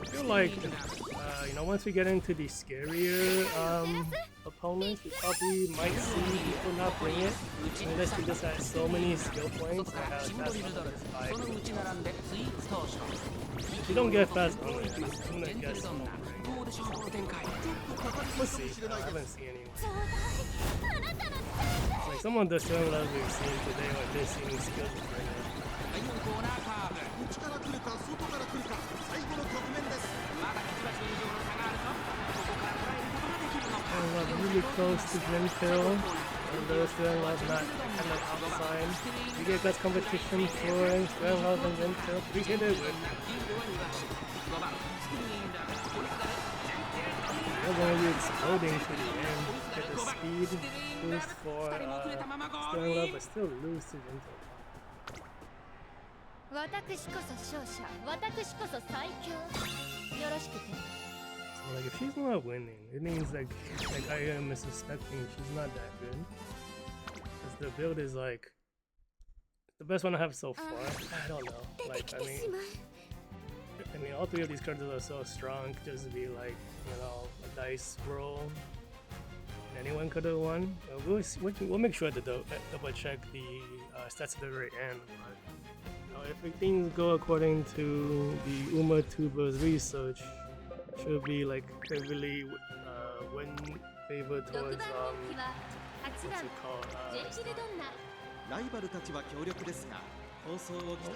feel like, once we get into the scarier opponents, we probably might see people not bring it. Unless we just had so many skill points that have fast bonus 5. If you don't get fast bonus, I'm gonna guess you won't bring it. We'll see. I haven't seen anyone. It's like some of the certain levels we've seen today were missing skills to bring it. Really close to Gentil, and those Love not kind of outside. We get best competition for Love and Gentil. We hit it with. We're going to be exploding to the end. Get the speed boost for Love, but still lose to Gentil. So like if she's not winning, it means like I am suspecting she's not that good. Because the build is like the best one I have so far. I don't know. Like I mean all three of these cards are so strong, just to be like, a dice roll. And anyone could have won. We'll make sure to double check the stats at the very end. But if things go according to the Uma Tuber's research, should be like heavily win favor towards what's it called?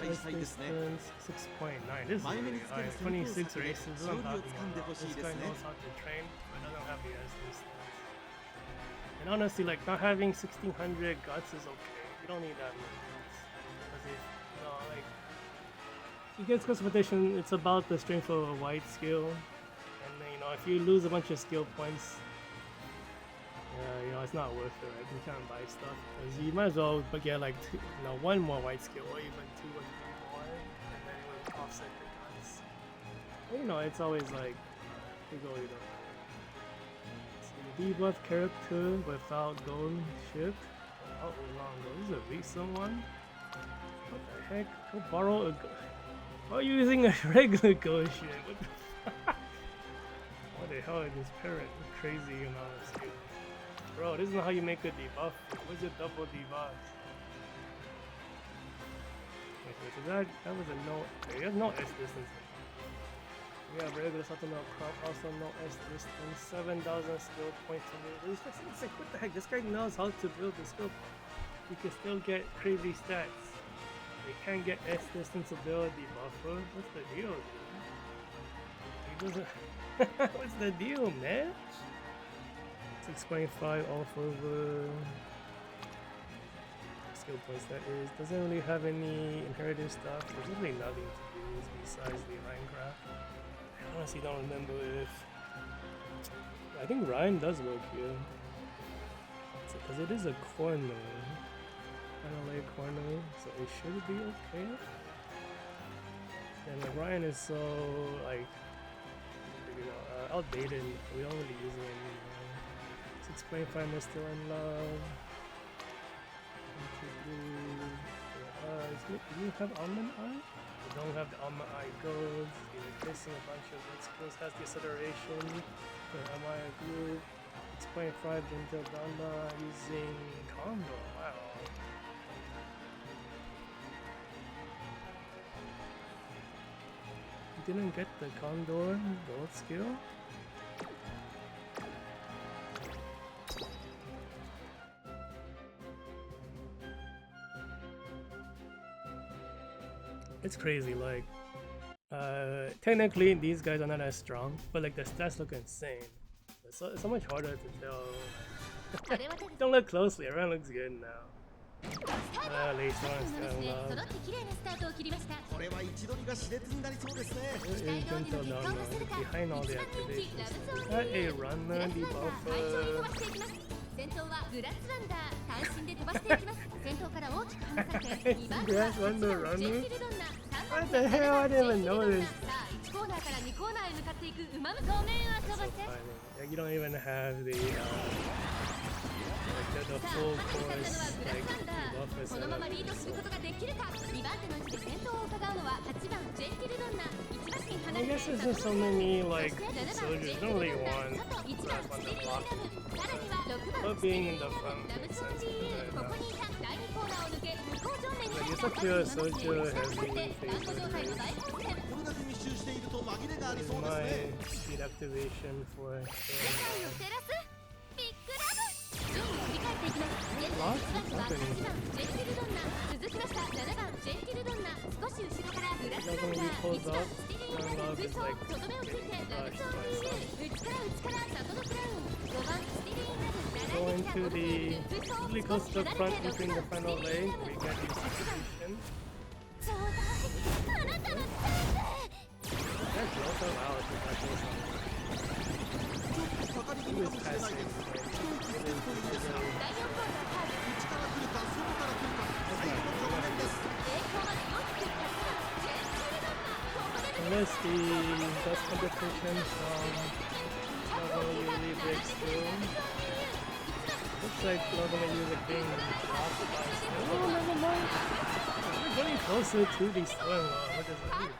Resistance 6.9. This is really high. 26 races. This is what I'm talking about. This guy knows how to train, but doesn't have the S distance. And honestly, like not having 1600 guts is okay. You don't need that many guts. Because if he gets competition, it's about the strength of a white skill. And if you lose a bunch of skill points, it's not worth it, right? You can't buy stuff because you might as well get like one more white skill or even 2 or 3 more, and then it will offset the guns. It's always like the debuff character without gold shift. How long ago? This is a recent one. What the heck? Go borrow a. Why are you using a regular gold shift? What the fuck? What the hell is this parrot? Crazy amount of skill. Bro, this is not how you make a debuff. Where's your double debuff? Okay, so that was a no. Okay, there's no S distance. We have regular supplemental crop, also no S distance. 7,000 skill points. It's like, what the heck? This guy knows how to build the skill point. you can still get crazy stats. They can't get S distance ability buffer. What's the deal, dude? He doesn't. What's the deal, man? 6.5 off over skill points. That is, doesn't really have any inherited stuff. There's really nothing to use besides the Minecraft. I honestly don't remember if. I think Ryan does work here. Because it is a corner. Kind of like a corner, so it should be okay. And Ryan is so, like, you know, outdated. We don't really use it anymore. 6.5 is still in love. Do you have Almond Eye? You don't have the Almond Eye gold. You're replacing a bunch of red skills. Has the acceleration for MI group. 6.5 Gentildonna using combo. Wow. You didn't get the Condor gold skill? It's crazy, like, technically these guys are not as strong, but like the stats look insane. It's so much harder to tell. Don't look closely, everyone looks good now. Later on, still love. Where is Gentildonna? Behind all the activations. Is that a runner debuffer? 先頭はグラスランダー単身で飛ばしていきます先頭から大きく離されて2番手はジェンティルドンナ What the hell? I didn't even notice. 1コーナーから2コーナーへ向かっていく馬の正面遊ばせ Like, you don't even have the full course like debuffers. このままリードすることができるか2番手の位置で先頭を伺うのは8番ジェンティルドンナ1馬身離 I れ guess て there's just so many like soldiers. Don't really want that one to block. But being in the front makes sense. Like, it's a pure soldier heavy phase. This is my speed activation for Go into the really close to the front between the final leg. We get the situation. That's also out. He was passing. Unless the dust competition from really breaks through. Looks like we're gonna use a being blocked by still. Oh, never mind. We're getting closer to the swim. What does that mean?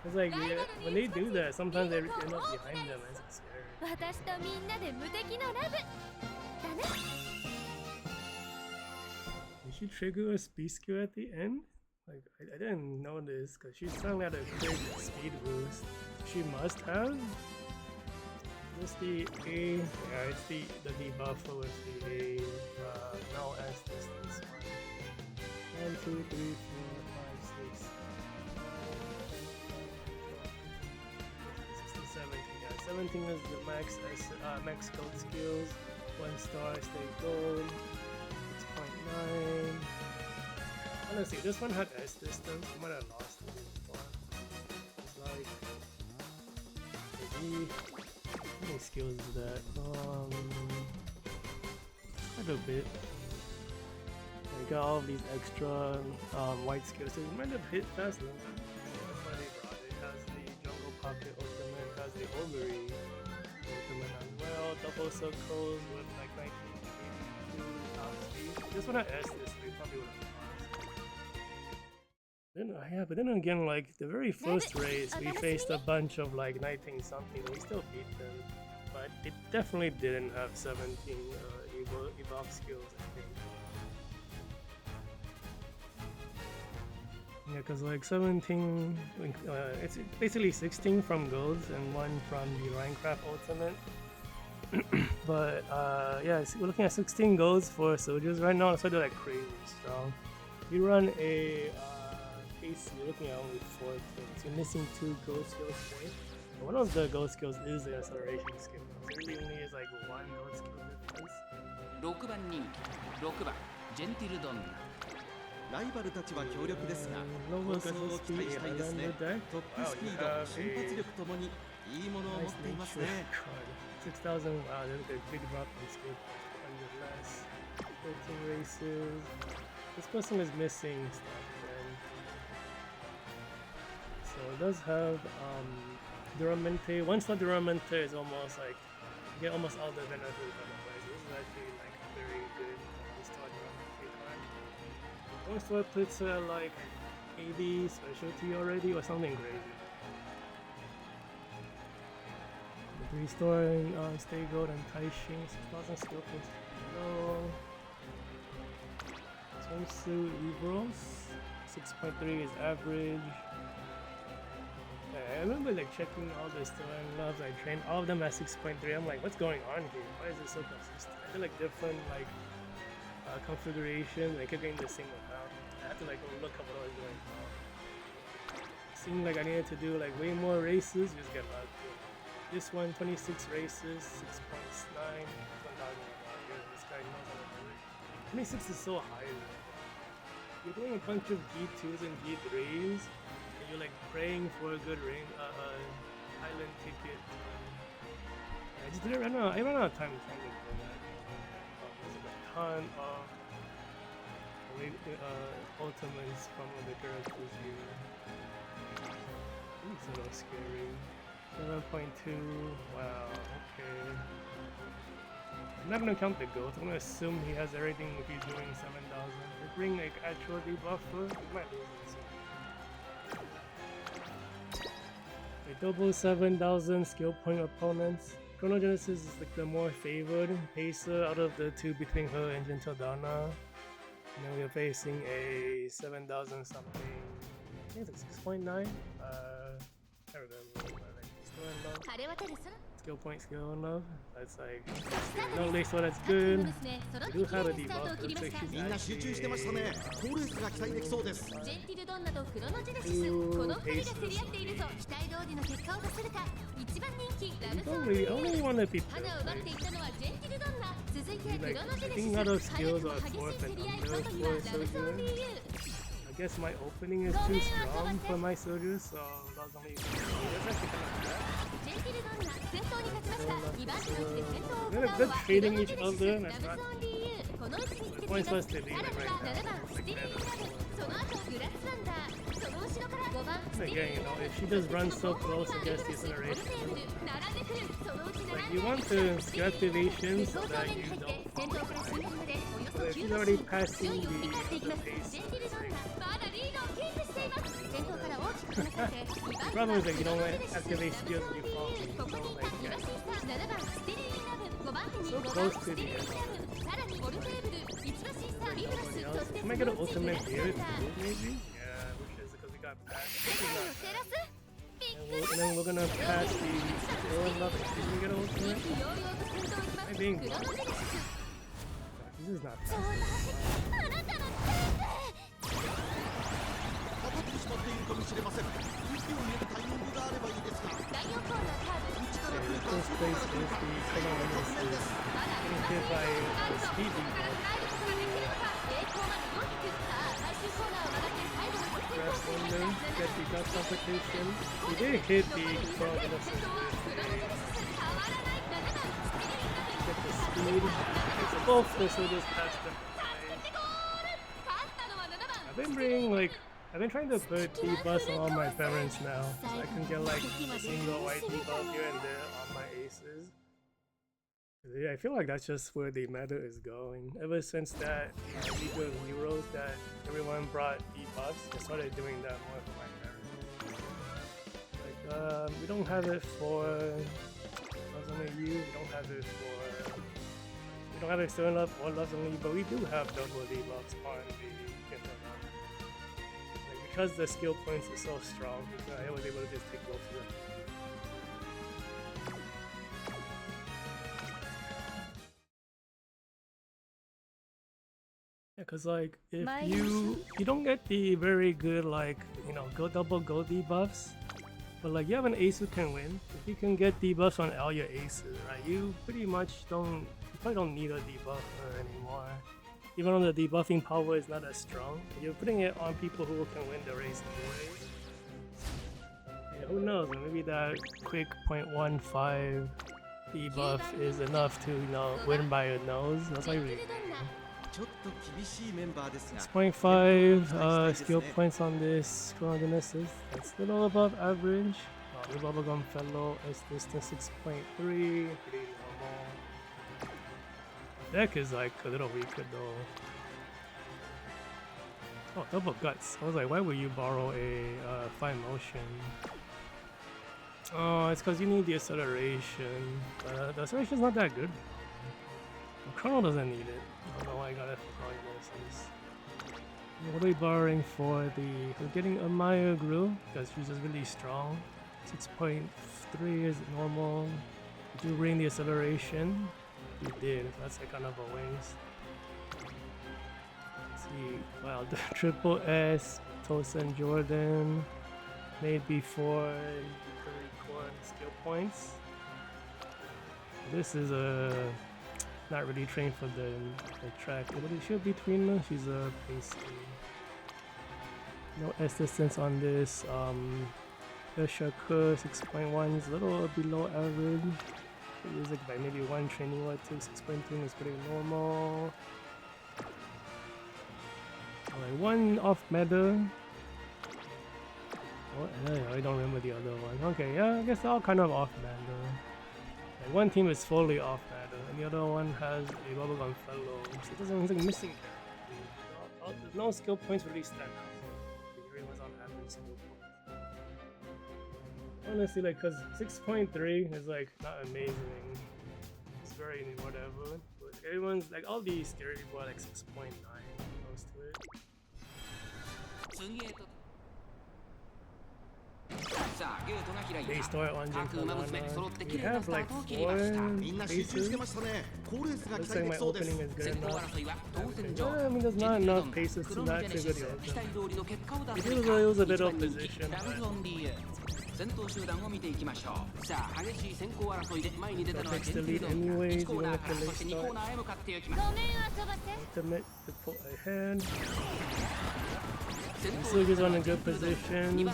It's like, yeah, when they do that, sometimes they end up behind them and it's scary. 私とみんなで無敵のラブだね Did she trigger a speed skill at the end? Like, I didn't know this because she's suddenly had a big speed boost. She must have? Is this the A? Yeah, it's the debuffer with the A. No S distance one. 1, 2, 3, 4, 5, 6. 17, yeah. 17 is the max gold skills. 1 star, stay gold. 6.9. Honestly, this one had S distance. I might have lost it before. It's like maybe how many skills is that? Quite a bit. I got all of these extra white skills. So it might have hit faster. That's why they brought it. It has the jungle pocket ultimate, it has the Overy ultimate as well. Double circles with like 1982 top speed. This one had S distance. We probably would have. Yeah, but then again, like the very first race, we faced a bunch of like 19 something. We still beat them, but it definitely didn't have 17 evolve skills. I think. Yeah, cause like 17, it's basically 16 from golds and 1 from the Minecraft ultimate. But yeah, we're looking at 16 goals for soldiers right now, so they're like crazy strong. You run a pace, you're looking at only 4 things. You're missing 2 gold skills points. One of the gold skills is the acceleration skill. So it really only is like 1 gold skill difference. 6番人気6番ジェンティルドンナライバルたちは強力ですが、 Noble 構想を期待したいですね。 deck. トップスピード、瞬発力ともにいいものを持っていますね。 6,000. Wow, there's a big drop in skill. 100 less. 13 races. This person is missing stuff. Then. So it does have Duramente. Once the Duramente is almost like you get almost all the benefits of the place. This is actually like very good. Start Duramente card. Once what puts like 80 specialty already or something crazy. 3-storing stay gold and Taishin, 6,000 skill points. No. Swimsuit Evros, 6.3 is average. I remember like checking all the storing loves. I trained all of them at 6.3. I'm like, what's going on here? Why is it so consistent? I did like different like configurations. I kept getting the same amount. I had to like go look up what I was doing. Seemed like I needed to do like way more races. Just get lucky. This one, 26 races, 6 points, 9. This guy knows how to do it. 26 is so high. You're doing a bunch of G2s and G3s, and you're like praying for a good island ticket. I just didn't run out. I ran out of time trying to do that. There's like a ton of ultimates from the characters here. It's a little scary. 7.2. Wow, okay. I'm not gonna count the goats. I'm gonna assume he has everything if he's doing 7,000. If bring like actual debuffer, he might lose it. They double 7,000 skill point opponents. Chronogenesis is like the more favored pacer out of the two between her and Gentildonna. And then we're facing a 7,000 something. I think it's like 6.9. I remember. Skill point, skill and love. That's like no least one that's good. I do have a debuff. Looks like she's みんな集中してましたね。好レースが期待できそうです。ジェンティルドンナとクロノジェネシス、この2人が競り合っているぞ。期待通りの結果を出せるか。一番人気ラムソンリー。花を奪っていったのはジェンティルドンナ。続いてクロノジェネシス。早くも激しい競り合いの時はラムソンリーユ。I guess my opening is too strong for my soldiers, so that's only. They're good trading each other. That's not. The points was to lead it right now. Again, you know, if she just runs so close against the acceleration, like you want to skill activation so that you don't. But if she's already passing the pace. The problem is that you don't activate skills when you fall. You don't like get so close to the end. Can I get an ultimate here too, maybe? Yeah, which is because we got passed. And then we're gonna pass the Owen Love. Did we get an ultimate? Am I being blocked? This is not fair. 当たってしまっているかもしれません。息を入れるタイミングがあればいいですが。内から来るか外から来るか。Hit by the speed Press window, get the gun competition. We did hit the control genesis. Get the speed. So both the soldiers passed them. I've been trying to put debuffs on all my parents now, so I can get like a single white debuff here and there on my aces. Yeah, I feel like that's just where the meta is going. Ever since that League of Heroes that everyone brought debuffs, I started doing that more for my parents. Like, we don't have it for Loves Only You, we don't have it for... We don't have it still enough or Loves Only You, but we do have double debuffs on the Gentildonna. Like, because the skill points are so strong, I was able to just take both of them. Because like if you don't get the very good like go double go debuffs, but like you have an ace who can win. If you can get debuffs on all your aces, right? You pretty much you probably don't need a debuffer anymore. Even though the debuffing power is not as strong, you're putting it on people who can win the race anyway. Yeah, who knows? Maybe that quick 0.15 debuff is enough to win by a nose. That's like really. 6.5 skill points on this Chronogenesis. That's a little above average. The Bubblegum Fellow is distance 6.3. Pretty normal. Deck is like a little weaker though. Oh, double guts. I was like, why would you borrow a fine motion? Oh, it's because you need the acceleration. The acceleration's not that good. Chrono doesn't need it. I don't know why I got it for Chronogenesis. What are we borrowing for we're getting a Maya Gru because she's just really strong. 6.3 is normal. Did you bring the acceleration? You did, so that's like kind of a waste. Let's see, well, the Triple S, Tosin Jordan, made before the record skill points. This is not really trained for the track. But it should be between them. She's a pace. No assistance on this. The Shakur 6.1 is a little below average. It like by maybe one training or two. 6.3 is pretty normal. Alright, one off meta. Oh, I don't remember the other one. Okay, yeah, I guess they're all kind of off meta. Like one team is fully off meta, and the other one has a Bubblegum Fellow. So it doesn't, it's like missing character. There's no skill points really stand out. Everyone's on average skill points. Honestly, like, cause 6.3 is like not amazing. It's very whatever. But everyone's like all these scary people are like 6.9 close to it. They start on Gentildonna. We have like 4 paces. Looks like my opening is good enough. Yeah, I mean, there's not enough paces to not trigger the ultimate. It was a bit of position. Fix the lead anyways, even if the late start. Ultimate to pull ahead. Slug is on a good position.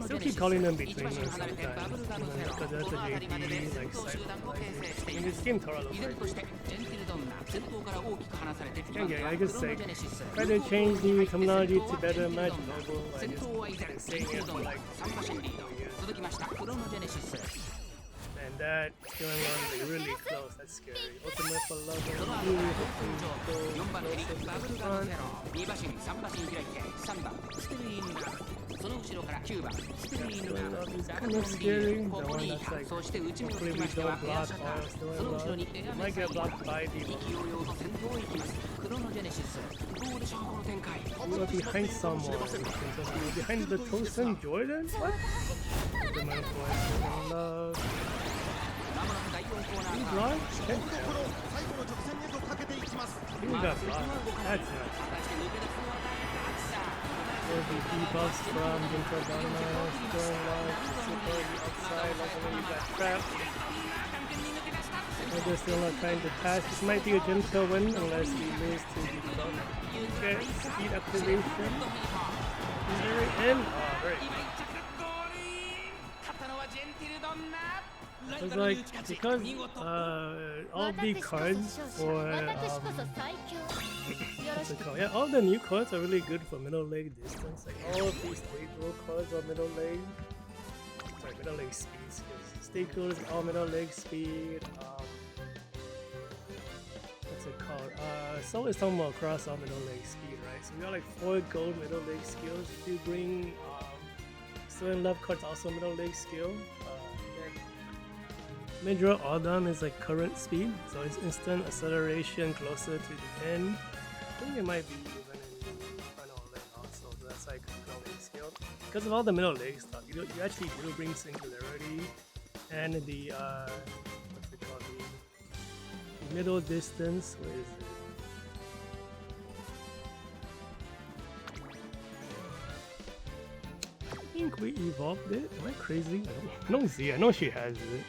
Still keep calling them between us sometimes. Because that's a JP, like side. I mean, this game Tora looks very good. Yeah, I guess like, try to change the terminology to better match mobile. I just been saying it for like 4 years. And that going on like really close, that's scary. Ultimate for love is kind of scary. The one that's like hopefully we don't block or still in love. We might get blocked by the we are behind someone. We're behind the Tosin Jordan? What? Ultimate for still in love. He blocked? He got blocked. That's not. There's the debuffs from Gentildonna, going live, super outside, like when you got trapped. They're still not trying to pass. This might be a Gentil win unless we lose to Gentildonna. Okay, speed activation. Very in. Oh, great. It's like, because all the cards for yeah, all the new cards are really good for middle leg distance. Like all of these staple cards are middle leg. Sorry, middle leg speed skills. Staple is all middle leg speed. What's it called? So is talking about cross all middle leg speed, right? So we got like 4 gold middle leg skills. If you bring Still in Love cards, also middle leg skill. Mid-draw Autumn is like current speed, so it's instant acceleration closer to the end. I think it might be even in final leg also, so that's like middle leg skill. Because of all the middle leg stuff, you actually do bring singularity and the what's it called? middle distance. Where is it? I think we evolved it. Am I crazy? I don't see it. I know she has it.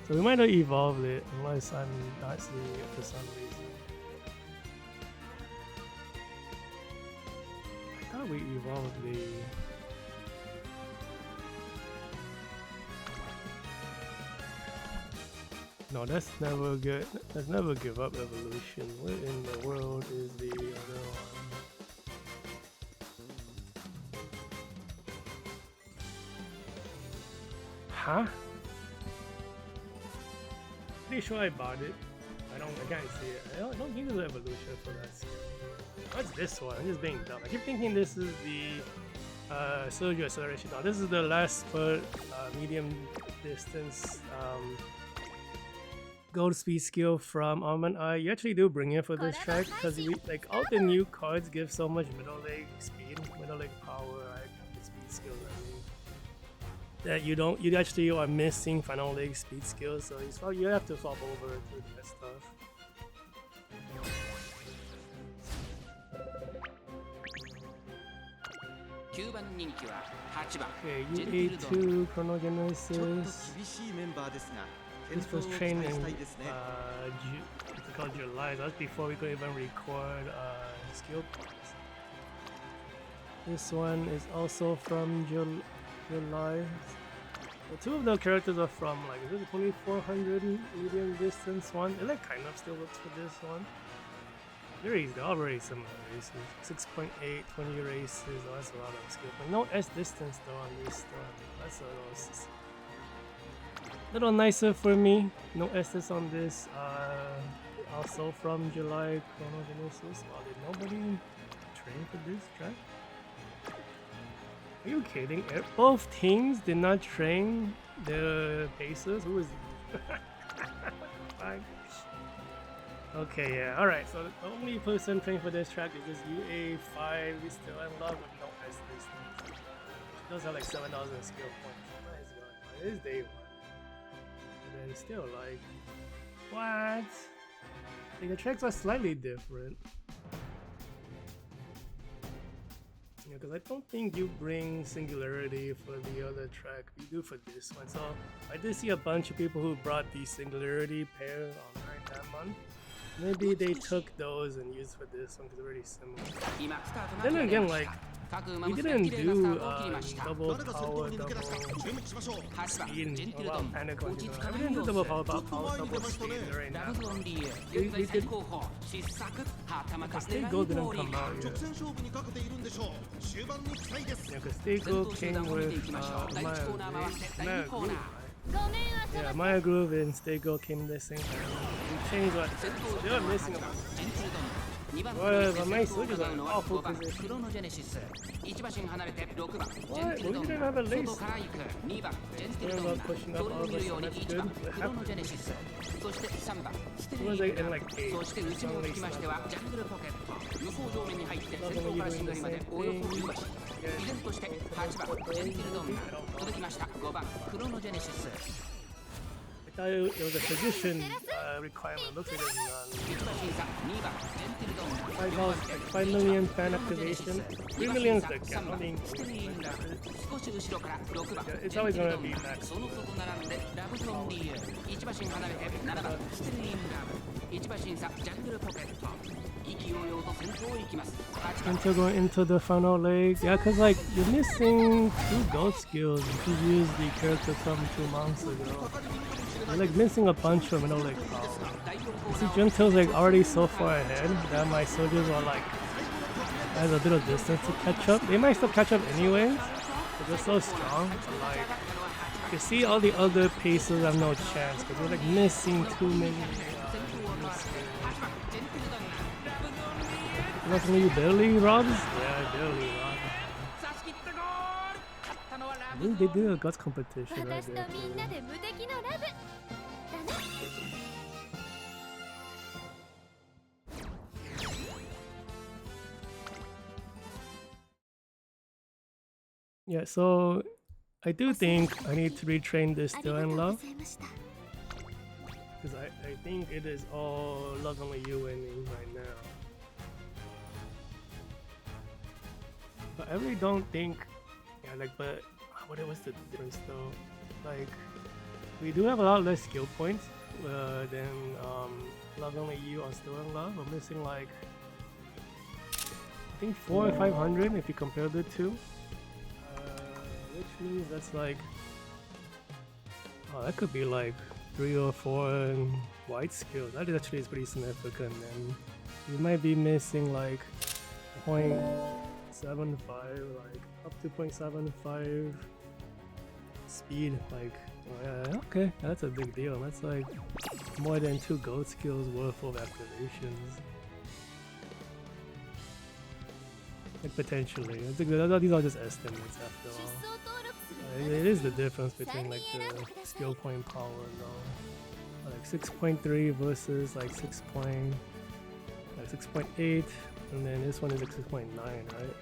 So we might have evolved it unless I'm not seeing it for some reason. I thought we evolved the... No, that's never good. That's never give up evolution. What in the world is the other one? Huh? Pretty sure I bought it. I can't see it. I don't think there's an evolution for that skill. What's this one? I'm just being dumb. I keep thinking this is the Soju acceleration. No, this is the last foot medium distance gold speed skill from Almond Eye. You actually do bring it for this track because like all the new cards give so much middle leg speed, middle leg power, right? The speed skills. That you actually are missing final leg speed skills, so you have to swap over to that stuff. Okay, UA2 Chronogenesis. This was trained in it's called July. That's before we could even record skill points. This one is also from July. So two of the characters are from like, is it the 2400 medium distance one? It like kind of still works for this one. They're all very similar races. 6.8, 20 races. Oh, that's a lot of skill points. No S distance though on this stuff. That's a little nicer for me. No SS on this. Also from July Chronogenesis. Wow, did nobody train for this track? Are you kidding? Both teams did not train the Pacers? Who is Fine. Okay, yeah, alright, so the only person training for this track is just UA5. We still in love with no S distance. She does have like 7,000 skill points. Nice going. It is day one. And then still like, what? Like the tracks are slightly different. Yeah, because I don't think you bring Singularity for the other track. You do for this one. So I did see a bunch of people who brought the Singularity pair during that month. Maybe they took those and used for this one because they're really similar. Then again, like, we didn't do double power, double speed, well, panic on, you know. We didn't do double power, double speed right now. We did, because Stay Gold didn't come out yet. Yeah, because Stay Gold came with Maya Groove. Yeah, Maya Groove and Stay Gold came the same time. We changed what they were missing about. Well, my soldiers are in awful position. What? We didn't have a lace. We're about pushing up all of us, so that's good. What happened? It was like in like 8. Suddenly stopped. Not gonna be doing the same thing. I thought it was a position requirement. Looks like it's none. 5 million fan activation. 3 million is the cap. I mean, it's always going to be max. Until going into the final leg. Yeah, because like you're missing 2 gold skills if you use the character from 2 months ago. You're like missing a bunch of middle leg power. You see Gentil's like already so far ahead that my soldiers are like has a little distance to catch up. They might still catch up anyways, but they're so strong. But like you see all the other paces have no chance because we're like missing too many Nothing you barely robs? Yeah, barely rob. They did a guts competition right there too. Yeah, so I do think I need to retrain this still in love. because I think it is all Love Only You winning right now. But I really don't think, yeah, like, but what was the difference though? Like, we do have a lot less skill points than Love Only You or Still in Love. We're missing like, I think 400 or 500 if you compare the two. Which means that's like, oh, that could be like 3 or 4 white skills. That actually is pretty significant. And you might be missing like 0.75, like up to 0.75 speed. Like, oh yeah, okay, that's a big deal. That's like more than 2 gold skills worth of activations. Like potentially. I think these are just estimates after all. It is the difference between like the skill point power and all. Like 6.3 versus like 6.8, and then this one is like 6.9, right?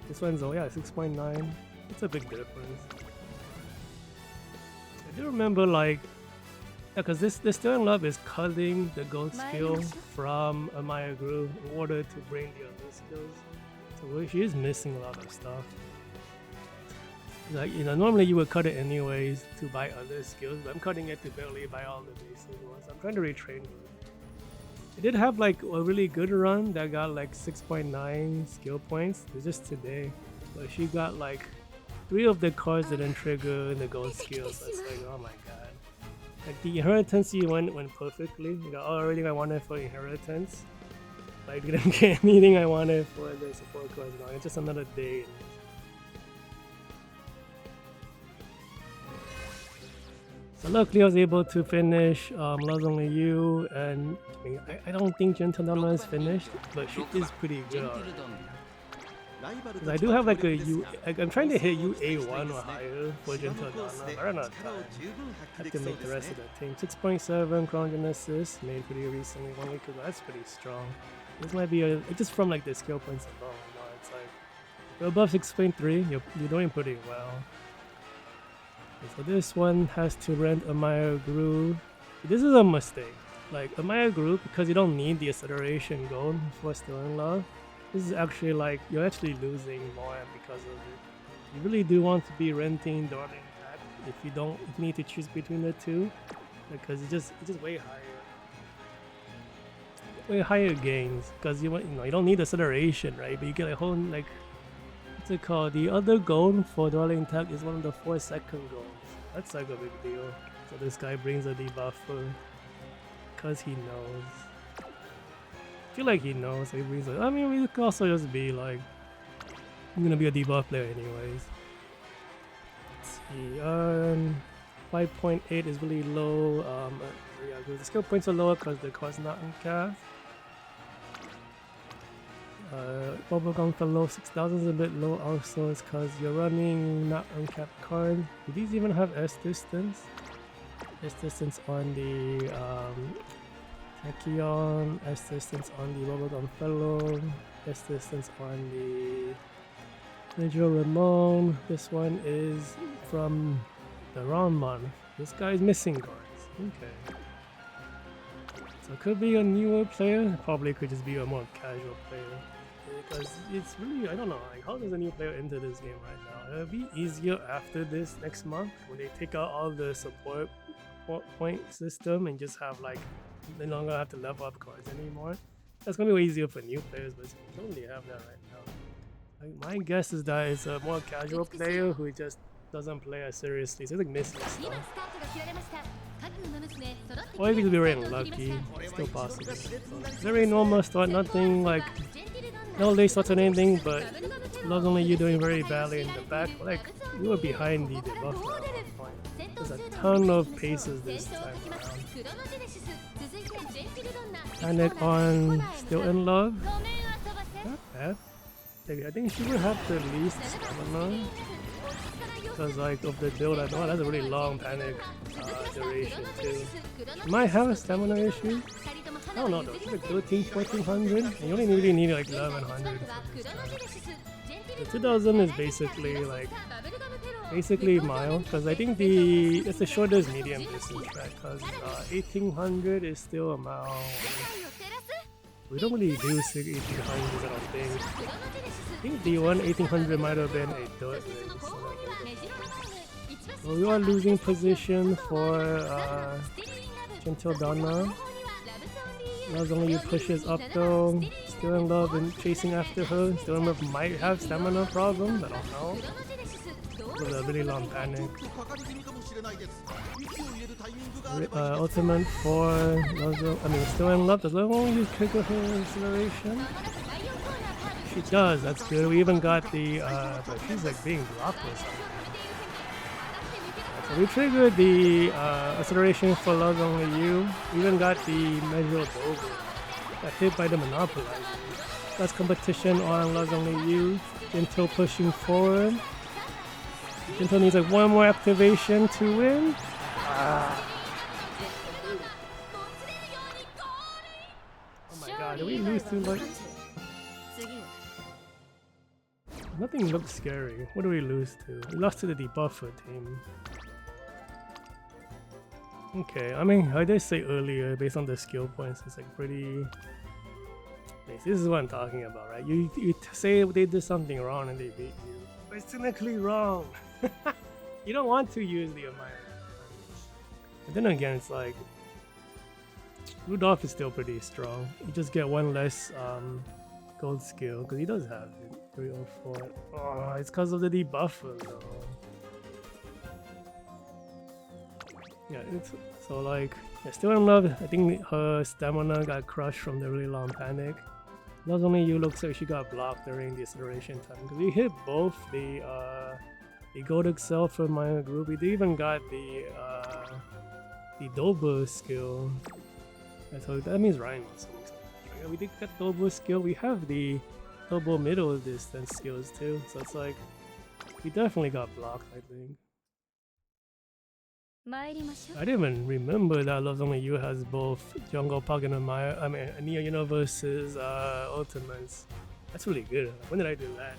This one's, oh yeah, 6.9. It's a big difference. I do remember like, yeah, because this Still in Love is cutting the gold skill from Amaya Groove in order to bring the other skills. So she is missing a lot of stuff. Like, you know, normally you would cut it anyways to buy other skills, but I'm cutting it to barely buy all the basic ones. I'm trying to retrain her. I did have like a really good run that got like 6.9 skill points. It's just today, but she got like 3 of the cards that didn't trigger the gold skills. So it's like, oh my god. Like the inheritance went perfectly. You got everything I wanted for inheritance. Like, didn't get anything I wanted for the support cards. No, it's just another day. So luckily I was able to finish Love Only You, and I mean, I don't think Gentildonna is finished, but she is pretty good already. Because I do have like a U, I'm trying to hit UA1 or higher for Gentildonna. I don't know. I have to make the rest of that team. 6.7 Crown Genesis, made pretty recently, 1 week ago. That's pretty strong. This might be just from like the skill points alone. No, it's like, if you're above 6.3, you're doing pretty well. Okay, so this one has to rent Amaya Groove. This is a mistake. Like Amaya Groove, because you don't need the acceleration gold for Still in Love. This is actually like, you're actually losing more because of it. You really do want to be renting Darling Pack if you need to choose between the two, because it's just way higher gains, because you don't need acceleration, right? But you get a whole, like, what's it called? The other gold for Darling Tag is one of the 4-second goals. That's like a big deal. So this guy brings a debuffer because he knows. I feel like he knows. So he brings I mean, we could also just be like, I'm gonna be a debuff player anyways. Let's see. 5.8 is really low. Yeah, the skill points are lower because the card's not uncapped. Bubblegum Fellow 6000 is a bit low also. It's because you're running not uncapped cards. Do these even have S distance? S distance on the Tachyon, S distance on the Bubblegum Fellow, S distance on the Major Ramon. This one is from the round month. This guy's missing cards. Okay. So it could be a newer player, probably could just be a more casual player. Because it's really, I don't know, like how does a new player enter this game right now? It'll be easier after this next month when they take out all the support point system and just have like, no longer have to level up cards anymore. That's gonna be way easier for new players, but we don't really have that right now. Like, my guess is that it's a more casual player who just doesn't play as seriously, so it's like missing stuff. Or if he's very unlucky, it's still possible. So, very normal start, nothing like, no late starts or anything, but Love Only You doing very badly in the back. Like, you were behind the buffer at one point. There's a ton of paces this time around. Panic on Still in Love. Not bad. I think she would have the least stamina. Because like of the build, I know that's a really long panic duration too. You might have a stamina issue. I don't know though, it's like 1400, and you only really need like 1100. The 2000 is basically like basically mild, because I think it's the shortest medium distance track, because 1800 is still a mile. We don't really do 1800s, I don't think. I think the one 1800 might have been a dirt race. So we are losing position for Gentildonna. Love's only pushes up though. Still in love and chasing after her. Still in love might have stamina problems, I don't know. With a really long panic. Ultimate for Still in love. Does Love only use trigger her acceleration? She does, that's good. We even got the but she's like being blocked or something. So we triggered the acceleration for Love Only You. We even got the measure of over. Got hit by the monopolizer. That's competition on Love Only You. Gentil pushing forward. Gentil needs like one more activation to win. Oh my god, did we lose too much? Nothing looks scary. What do we lose to? We lost to the debuffer team. Okay, I mean, I did say earlier, based on the skill points, it's like pretty... This is what I'm talking about, right? You say they did something wrong and they beat you. But it's technically wrong! You don't want to use the admirer. But then again, it's like... Rudolph is still pretty strong. You just get one less gold skill, because he does have it. 3 or 4. Oh, it's because of the debuffer though. Yeah, it's so like Still in love. I think her stamina got crushed from the really long panic. Not only you looks like she got blocked during the acceleration time, because we hit both the gold excel from my group. We even got the double skill. And so that means Ryan was something. We did get double skill. We have the double middle distance skills too. So it's like we definitely got blocked, I think. I didn't even remember that Love's Only You has both Jungle Pocket and Neo Universe's ultimates. That's really good. When did I do that?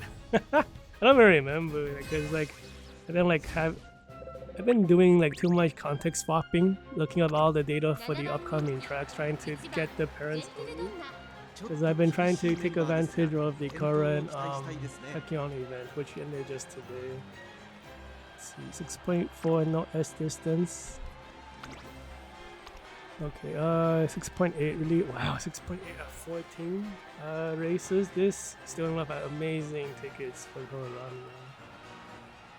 I don't even remember, because like I've been doing like too much context swapping, looking at all the data for the upcoming tracks, trying to get the parents early. Because I've been trying to take advantage of the current Hekion event, which ended just today. Let's see, 6.4 no S distance. Okay, 6.8 really, wow, 6.8 at 14 races. This still enough at amazing tickets for the run.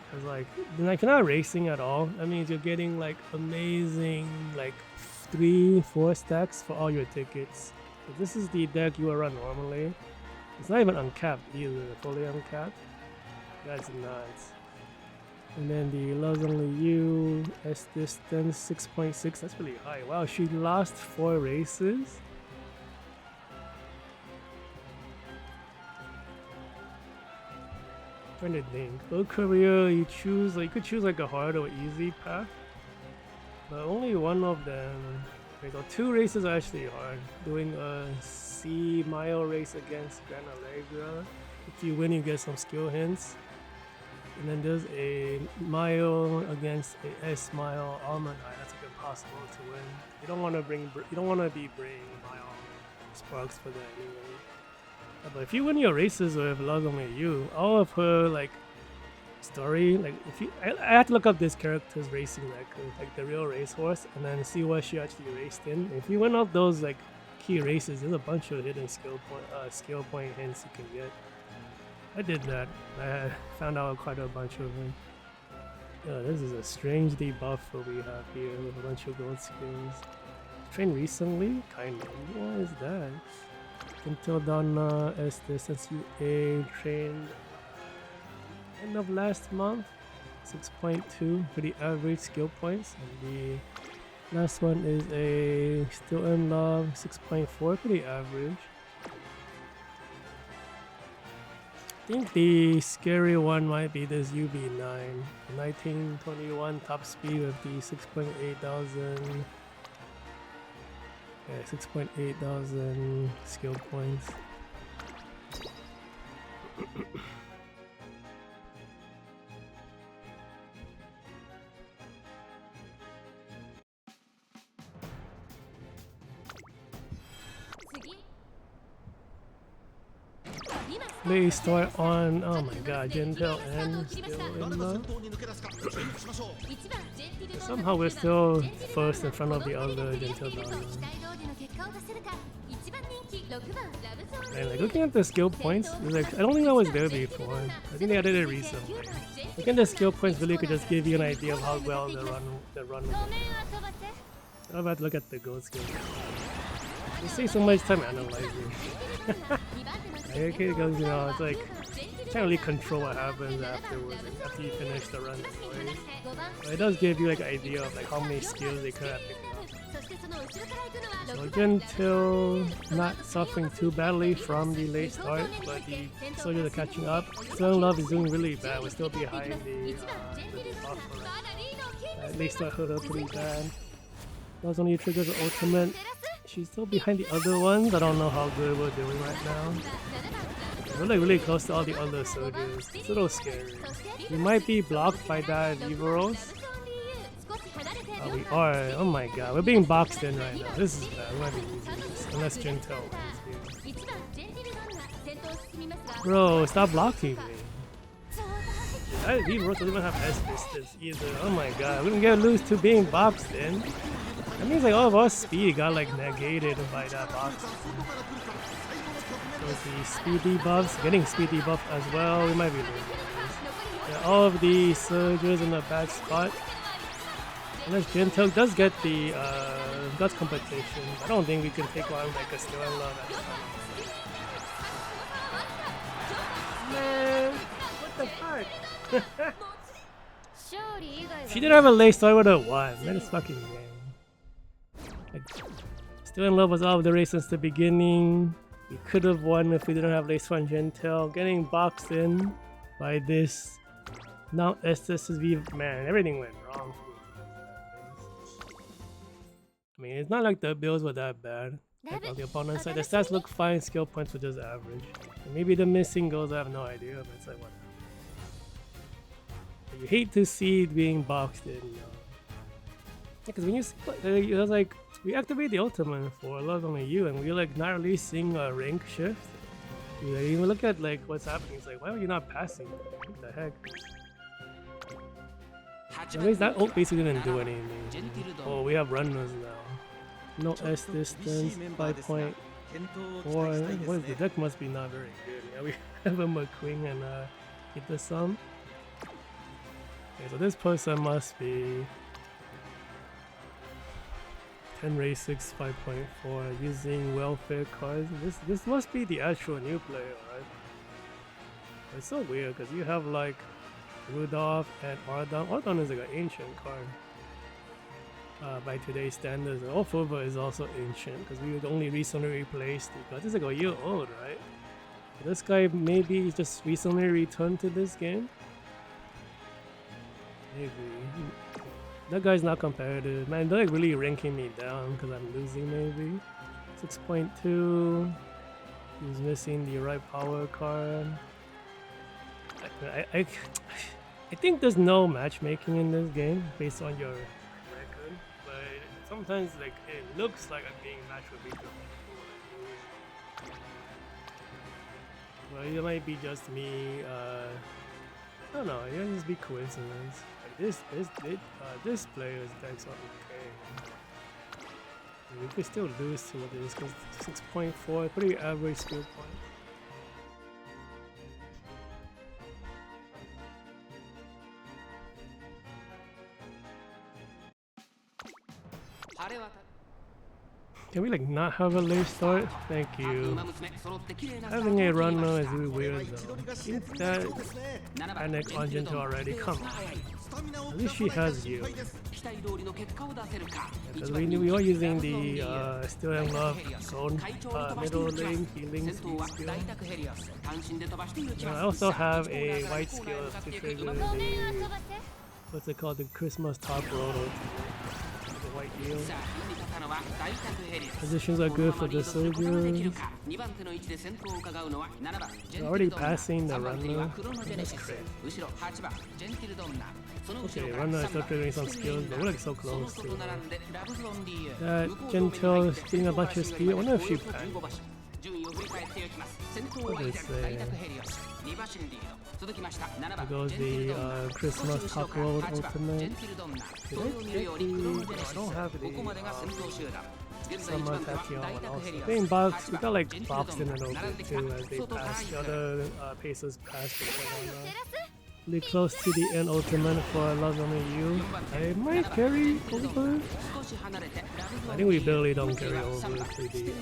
Cause like, if you're not racing at all, that means you're getting like amazing like 3-4 stacks for all your tickets. So this is the deck you will run normally. It's not even uncapped either, fully uncapped. That's nuts. And then the Love's Only You S distance 6.6. That's really high. Wow, she lost 4 races. Trying to think. Both career, you could choose like a hard or easy path, but only one of them. Okay, so 2 races are actually hard. Doing a C mile race against Gran Allegra. If you win, you get some skill hints. And then there's a mile against a S mile almond eye. That's like impossible to win. You don't want to be bringing mile sparks for that anyway. But if you win your races with Love's Only You, all of her like story, like I had to look up this character's racing record, like the real racehorse, and then see what she actually raced in. If you win all those like key races, there's a bunch of hidden skill point hints you can get. I did that. I found out quite a bunch of them. Yeah, this is a strange debuffer we have here with a bunch of gold skills. Trained recently? Kind of. What is that? Gentildonna S distance UA trained end of last month. 6.2, pretty average skill points. And the last one is a Still in Love 6.4, pretty average. I think the scary one might be this UB9, 1921 top speed with the 6.8 thousand. Yeah, 6.8 thousand skill points. They start on, oh my god, Gentil and still in love. Somehow we're still first in front of the other Gentildonna. And like looking at the skill points, like I don't think that was there before. I think they added it recently. Looking at the skill points really could just give you an idea of how well the run will go. I'm about to look at the gold skill. You see so much time analyzing. Because you know, it's like you can't really control what happens afterwards, like, after you finish the run anyways. But it does give you like an idea of like how many skills they could have picked up. So Gentil not suffering too badly from the late start, but the soldiers are catching up. Still Love is doing really bad. We're still behind the buffer. Late start hurt her pretty bad. Those only triggers the ultimate. She's still behind the other ones. I don't know how good we're doing right now. We're like really close to all the other soldiers. It's a little scary. We might be blocked by that Evoros. We are. Oh my god, we're being boxed in right now. This is bad. We might be losing this unless Gentil wins here. Bro, stop blocking me. Evoros don't even have S distance either. Oh my god, we can get loose to being boxed in. That means like all of our speed got like negated by that box. So the speed debuffs, getting speed debuff as well. We might be losing this. Yeah, all of the surges in a bad spot. Unless Gentil does get the guts competition, I don't think we can take on like a Still in Love at the time. Man, what the fuck? She did have a late start with a 1. That is fucking game. Like, Still in Love was out of the race since the beginning. We could have won if we didn't have late start on Gentil. Getting boxed in by this. Now SSV, man, everything went wrong. I mean, it's not like the builds were that bad. Like on the opponent's side, the stats look fine, skill points were just average. And maybe the missing goals, I have no idea, but it's like whatever. But you hate to see it being boxed in, you know. Because when you see, it was like, we activate the ultimate for Love Only You, and we're like not really seeing a rank shift. You even look at like what's happening, it's like, why are you not passing? What the heck? At least that ult basically didn't do anything. Oh, we have runners now. No S distance, 5.4. What is the deck must be not very good. Yeah, we have a McQueen and hit the sum. Okay, so this person must be 10 race 6 5.4 using welfare cards. This must be the actual new player, right? It's so weird because you have like Rudolph and Ardon. Ardon is like an ancient card by today's standards. Alphova is also ancient because we would only recently replaced it. But this is like a year old, right? So this guy maybe just recently returned to this game. Maybe. That guy's not competitive. Man, they're like really ranking me down because I'm losing maybe. 6.2. He's missing the right power card. I think there's no matchmaking in this game based on your record, but sometimes like it looks like I'm being matched with people. Well, it might be just me. I don't know. It might just be coincidence. Like this player's decks are okay. We could still lose to this because 6.4, pretty average skill point. Can we like not have a late start? Thank you. Having a run now is really weird though. Is that panic on Gentil already? Come on. At least she has you. Because we are using the Still in Love zone middle lane healing speed skill. I also have a white skill to trigger the what's it called? The Christmas top roll. White deal. Positions are good for the soldiers. They're already passing the runner. That's crazy. Okay, runner is still triggering some skills, but we're like so close to that. Gentil is getting a bunch of speed. I wonder if she panicked. what they say? It goes the Christmas Top Road Ultimate. Did I get the... I don't have the Summer Tachyon one also. I think box, we got like boxed in a little bit too as they passed. The other Pacers passed the really close to the end ultimate for Love Only You. I might carry over. I think we barely don't carry over to the...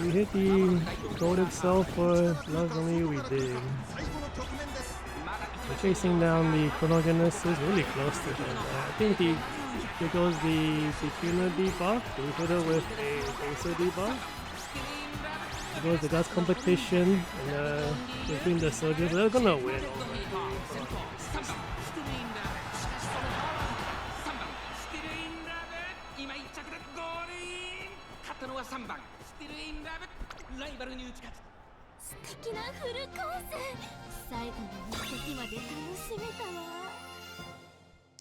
we hit the gold itself for Love Only You, we did. We're chasing down the Chronogenesis, really close to it. I think it goes the Sukuna debuff, we hit it with a Pacer debuff. It goes the Guts competition and, between the soldiers, they're gonna win.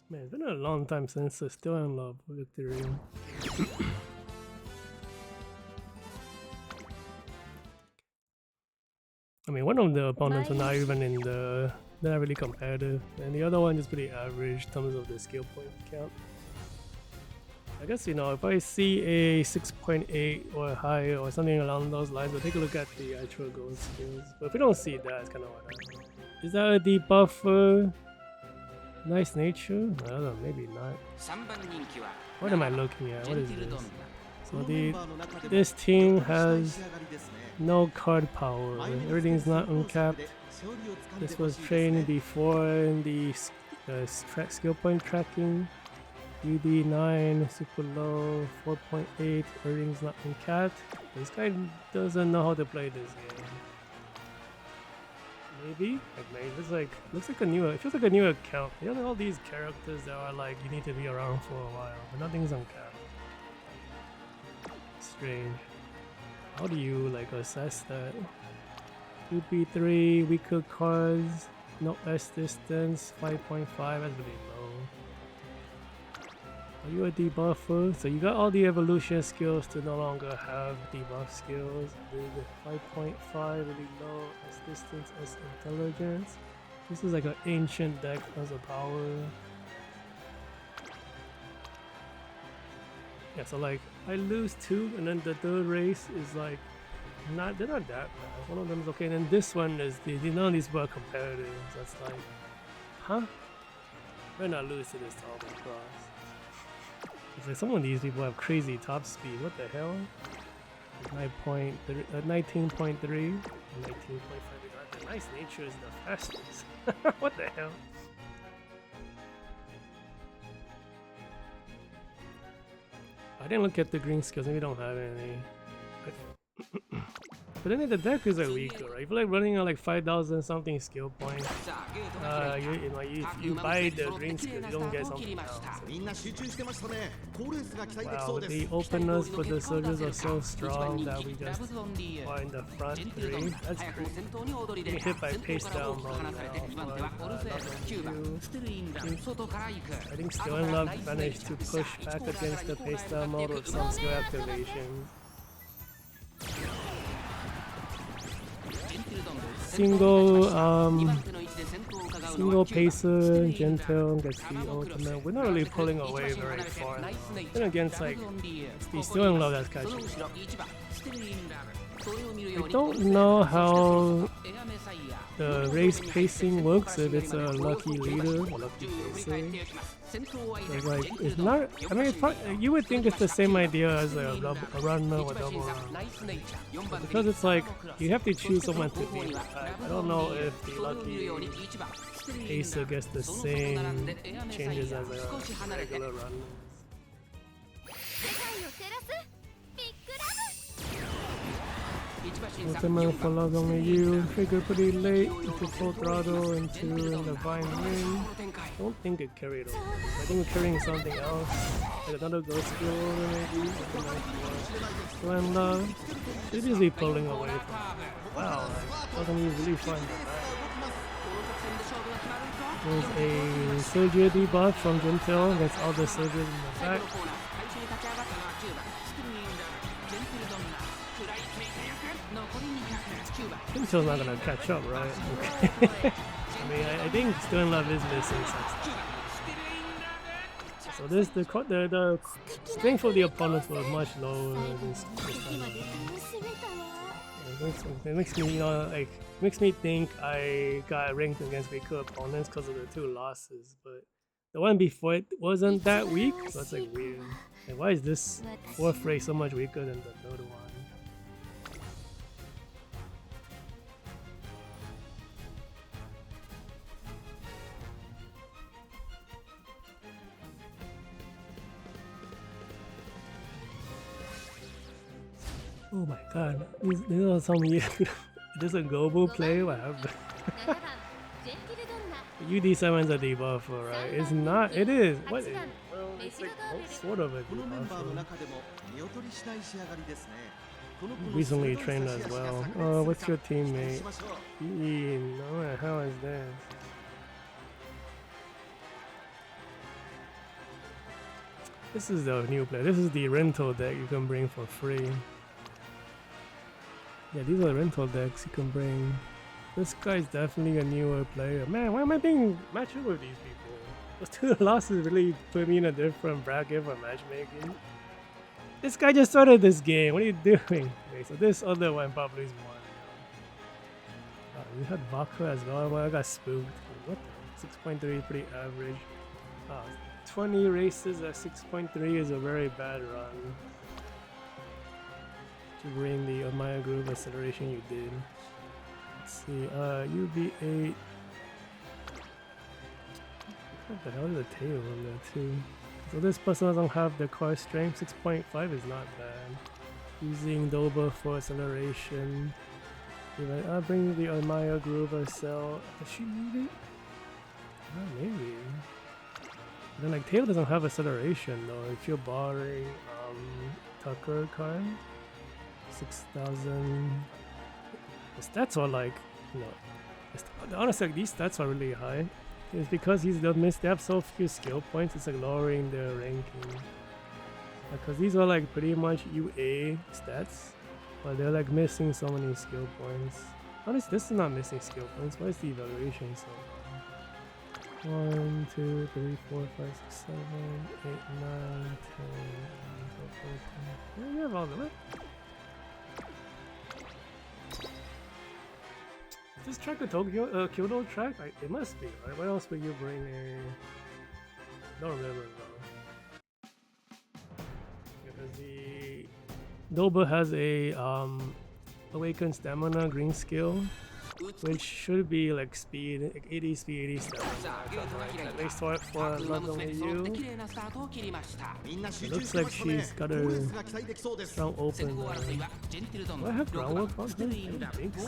Man, it's been a long time since I still in love with Victory. I mean, one of the opponents are not even in the... they're not really competitive, and the other one is pretty average in terms of the skill point count. I guess, you know, if I see a 6.8 or higher or something along those lines, I'll take a look at the actual gold skills. But if we don't see that, it's kind of whatever. Is that a debuffer? Nice nature? I don't know, maybe not. What am I looking at? What is this? So this team has no card power. Everything's not uncapped. This was trained before in the skill point tracking. UD9, super low, 4.8, everything's not uncapped. This guy doesn't know how to play this game. Maybe? Looks like a new, it feels like a new account. You know, all these characters that are like, you need to be around for a while, but nothing's uncapped. Strange. How do you like assess that? UP3, weaker cards, no S distance, 5.5, that's really low. Are you a debuffer? So you got all the evolution skills to no longer have debuff skills. The 5.5 really low, S distance, S intelligence. This is like an ancient deck as a power. Yeah, so like I lose 2 and then the third race is like they're not that bad. One of them is okay, and then this one is none of these were competitive. So it's like, huh? Better not lose to this top cross. It's like some of these people have crazy top speed. What the hell? 19.3, 19.5. The nice nature is the fastest. What the hell? I didn't look at the green skills. Maybe we don't have any. But then the deck is like weaker, right? If you're like running on like 5,000 something skill points, you buy the green skill, you don't get something else. Wow, the openness for the soldiers are so strong that we just are in the front 3. That's great. Getting hit by pace down mode now. I think Still in Love managed to push back against the pace down mode with some skill activations. Single pacer, Gentil gets the ultimate. We're not really pulling away very far. Then again, it's like it's Still in Love that's catching. I don't know how the race pacing works if it's a lucky leader or lucky pacer. It's like it's not. I mean, it's probably, you would think it's the same idea as a runner or double run, but because it's like you have to choose someone to be in the pack. I don't know if the lucky pacer gets the same changes as a regular runner. Ultimate for Love Only You, trigger pretty late into full throttle into the Vine Ring. I don't think it carried over. I think we're carrying something else. Like another ghost skill maybe. Still in Love. It's usually pulling away from. Wow, Love Only You really fun. There's a surgery debuff from Gentil against all the surgeries in the back. コーナー最初に立ち上がったのは10番スクリーンダウンジェンティルドンナ食らいついていく残り200 9番 Gentil's not gonna catch up, right? Okay. I mean, I think Still in Love is missing some stuff. So this the strength of the opponents was much lower this time. It makes me, you know, like makes me think I got ranked against weaker opponents because of the 2 losses, but the one before it wasn't that weak, so it's like weird. Like, why is this 4th race so much weaker than the 3rd one? Oh my god, these are some this is a global play, what happened? 7番ジェンティルドンナ UD7's a debuffer, right? It's not, it is. What is, well, it's like sort of a このメンバーの debuffer. 中でも見劣りしない仕上がりですね。この子の Recently 鋭い trained 差し as 足が well. 炸裂 Oh, す what's る your か期待 teammate? しましょう。 No, what the hell is this? This is the new player. This is the rental deck you can bring for free. Yeah, these are rental decks you can bring. This guy's definitely a newer player. Man, why am I being matched up with these people? Those 2 losses really put me in a different bracket for matchmaking. This guy just started this game. What are you doing? Okay, so this other one probably is one. We had Vodka as well. Well, I got spooked. What the? 6.3 pretty average. 20 races at 6.3 is a very bad run. To bring the Amaya Groove acceleration you did. Let's see, UB8. What the hell is the tail on there too? So this person doesn't have the car strength. 6.5 is not bad. Using Doba for acceleration. I'll bring the Amaya Groove cell. Does she need it? Maybe. Then like tail doesn't have acceleration though. If you're borrowing Tucker card. 6,000. The stats are like, you know, honestly, like, these stats are really high. It's because they have so few skill points. It's like lowering their ranking. Because these are like pretty much UA stats, but they're like missing so many skill points. Honestly, this is not missing skill points. Why is the evaluation so low? 1, 2, 3, 4, 5, 6, 7, 8, 9, 10, 11, 12, 13. Yeah, you have all of it. Is this track a Tokyo Kyoto track? It must be, right? What else would you bring a... Don't remember though. Because the Doba has a awakened stamina green skill, which should be like speed, like 80 speed, 80 stamina. Right? At least for level you. It looks like she's got a strong open. Do I have groundwork on her? I don't think so.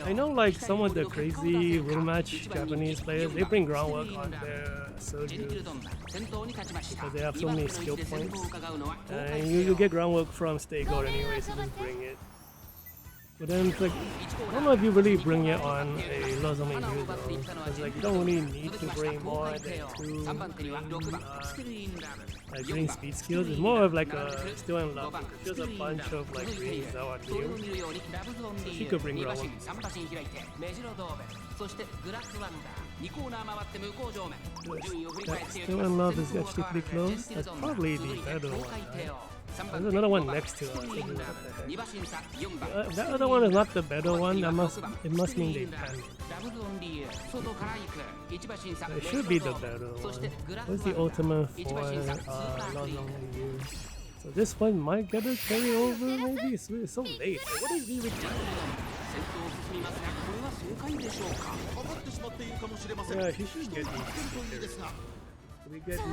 I know like some of the crazy room match Japanese players, they bring groundwork on their soldiers because they have so many skill points. And you get groundwork from Stay Gold anyway, so just bring it. But then it's like, I don't know if you really bring it on a Lazami Yu though, because like you don't really need to bring more than 2 green speed skills. It's more of like a Still in Love, because there's a bunch of like greens that are new, so she could bring groundwork. That Still in Love is actually pretty close. That's probably the better one. Right? There's another one next to us. That other one is not the better one. It must mean they panicked. It should be the better one. What's the ultimate for Lazami Yu? So this one might get a carry over. Maybe it's so late. Like, what is he returning? Yeah, he should get these. We get the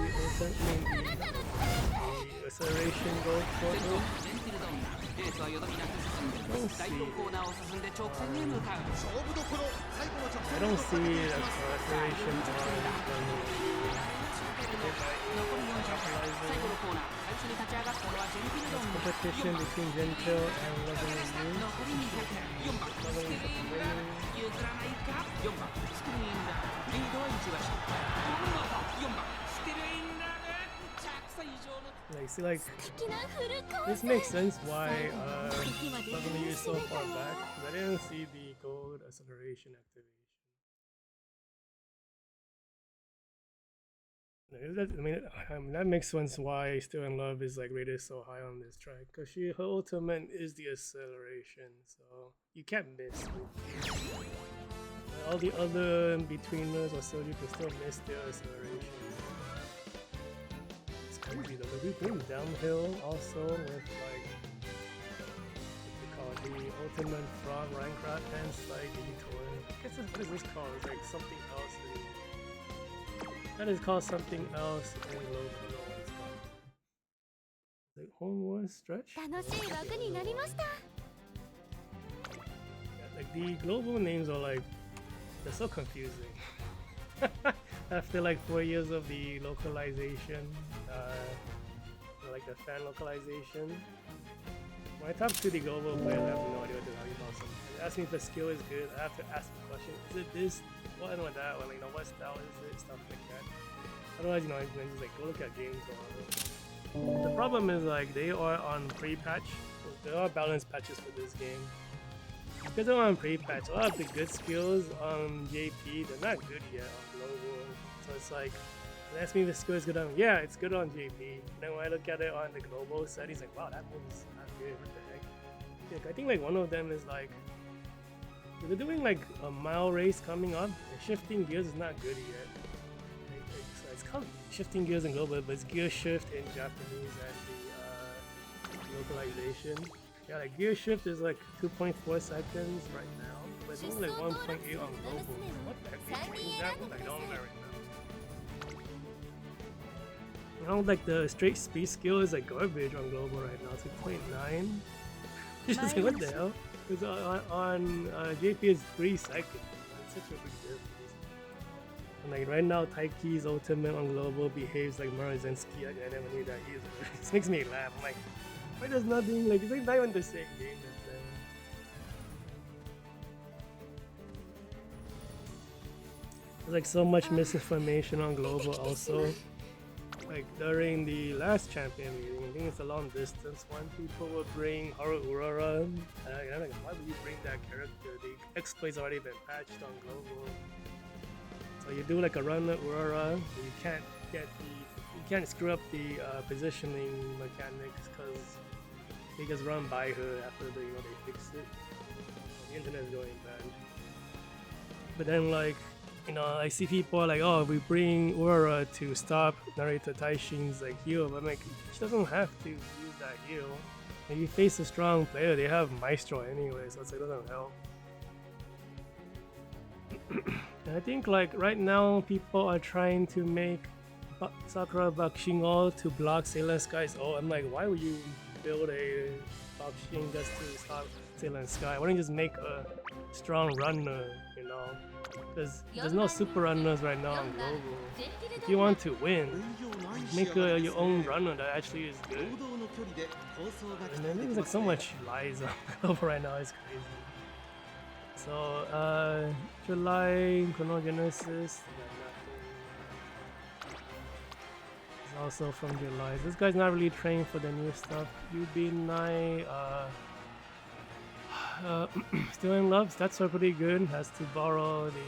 acceleration gold for him. I don't see acceleration on コーナー最初に立ち上がったのはジェンティルドンナ competition between Gentil and Loving 残り200 4番スクリーンダ譲らないか4番スクリーンダリードは1馬身お見事4番スクリーンダ着差以上の Like, see, like 素敵なフルコー this ス makes sense why Loving is so far back. I didn't see the gold acceleration activation. I mean, that makes sense why Still in Love is like rated so high on this track, because her ultimate is the acceleration, so you can't miss. All the other in-betweeners or so you can still miss their acceleration. It's crazy though, but we bring downhill also with like what they call it, the ultimate front Minecraft and slide detour. What is this called? It's like something else. That is called something else in local. It's called like homeward stretch. 楽しい枠になりました Yeah, like the global names are like they're so confusing. After like 4 years of the localization, like the fan localization, when I talk to the global players, I have no idea what they're talking about. So they ask me if the skill is good. I have to ask the question: is it this? What and what that? Or like, what style is it? Stuff like that. Otherwise, I just like go look at games or the problem is like they are on pre-patch. There are balanced patches for this game. Because they're on pre-patch, a lot of the good skills on JP, they're not good yet on global. So it's like, they ask me if the skill is good on, yeah, it's good on JP. And then when I look at it on the global set, he's like, wow, that move's not good. What the heck? Like, I think like one of them is like, they're doing like a mile race coming up, and shifting gears is not good yet. So it's called shifting gears in global, but it's gear shift in Japanese and the localization. Yeah, like gear shift is like 2.4 seconds right now, but it's only like 1.8 on global. What the heck? They changed that one? I don't know right now. You know, like the straight speed skill is like garbage on global right now. It's like 0.9. It's just like, what the hell? Because on JP is 3 seconds. It's such a big difference. And like right now, Taiki's ultimate on global behaves like Marazinski. I never knew that either. This makes me laugh. I'm like, why does nothing like it's like not even the same game as them. There's like so much misinformation on global also. Like during the last champion meeting, I think it's a long distance one, people would bring Haru Urara. And I'm like, why would you bring that character? The exploit's already been patched on global. So you do like a run at Urara, you can't get you can't screw up the positioning mechanics because they just run by her after they fixed it. The internet is going bad. But then like, I see people are like, oh, we bring Aura to stop Narita Taishin's like heal, but I'm like, she doesn't have to use that heal. If you face a strong player, they have Maestro anyway, so it's like, it doesn't help. And I think like right now people are trying to make Sakura Bakushingo to block Sailor Sky's ult. I'm like, why would you build a Bakushin just to stop Sailor Sky? Why don't you just make a strong runner, Because there's no super runners right now on global. If you want to win, make your own runner that actually is good. And then there's like so much lies on global right now, it's crazy. So, July, Chronogenesis, is also from July. This guy's not really trained for the new stuff. UB9, Still in Love, that's pretty good. Has to borrow the.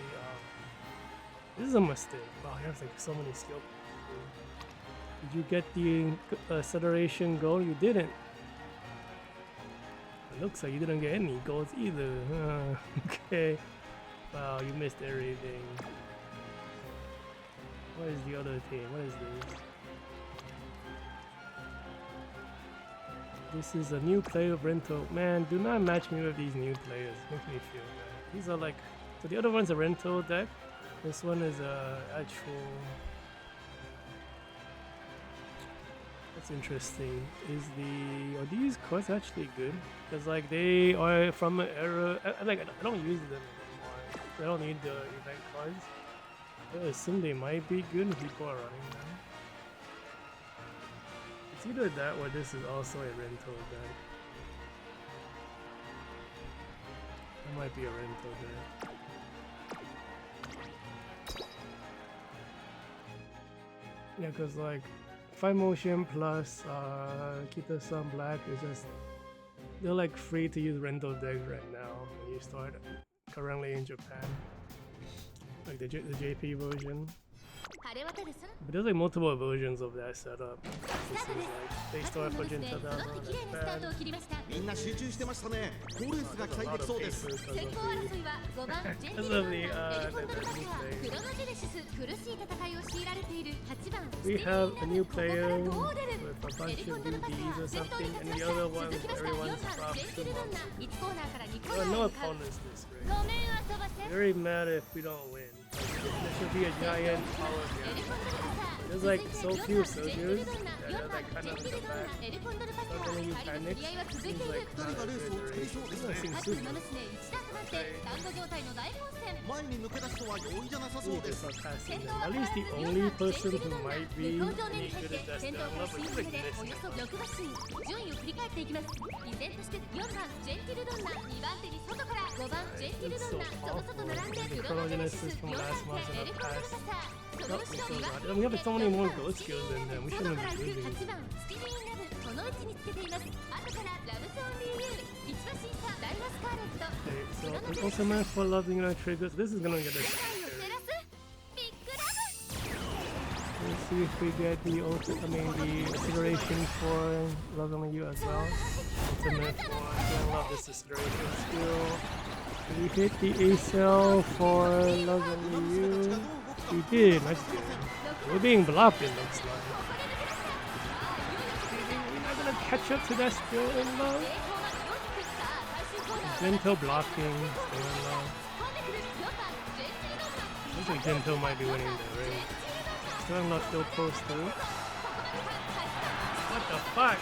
This is a mistake. Wow, he has like so many skill points. Did you get the acceleration goal? You didn't. It looks like you didn't get any goals either. Okay. Wow, you missed everything. What is the other thing? What is this? This is a new player rental. Man, do not match me with these new players. Makes me feel bad. These are like, so the other one's a rental deck. This one is a actual. That's interesting. Are these cards actually good? Because like they are from an era. I don't use them anymore. I don't need the event cards. I assume they might be good if people are running them. It's either that or this is also a rental deck. That might be a rental deck. Yeah, because like 5 motion plus keep the sun black is just, they're like free to use rental decks right now when you start currently in Japan. Like the JP version. But there's like multiple versions of that setup. This is like they start for Gentildonna on Japan. みんな集中してましたね。好レースが期待できそうです。 Because of the we have a new player with a bunch of newbies or something, and the other one everyone's from 2 months. There are no opponents this race. Very mad if we don't win. There should be a giant power gap. There's like so few soldiers that are like kind of in the back. So then you panic, seems like not a good race. This one seems super. 前に抜け出すのは容易じゃなさそうです。 At least the only person who might be any good at that stuff is like this. 順位を振り返っていきます。依然として4番ジェンティルドンナ、2番手に外から5番ジェンティルドンナ、その外並んでクロノジェネシス、4番手エレコンドルパサー、その後ろ2番手 We have so many more good skills than them. We 外 shouldn't から be 来る losing. 8番スティーンラブ、この位置につけています。後からラブゾーン DU、一番審査ダイナスカーレット。 Okay, so ultimate for loving our triggers. This is gonna get us. 世界を照らすビッグラブ。 Let's see if we get the the acceleration for loving you as well. Ultimate for I love this acceleration skill. Did we hit the ACL for loving you? We did. Nice game. We're being blocked, it looks like. We're not gonna catch up to that still in love. Gentle blocking, still in love. Looks like Gentle might be winning the race. Still in love, still close through. What the fuck?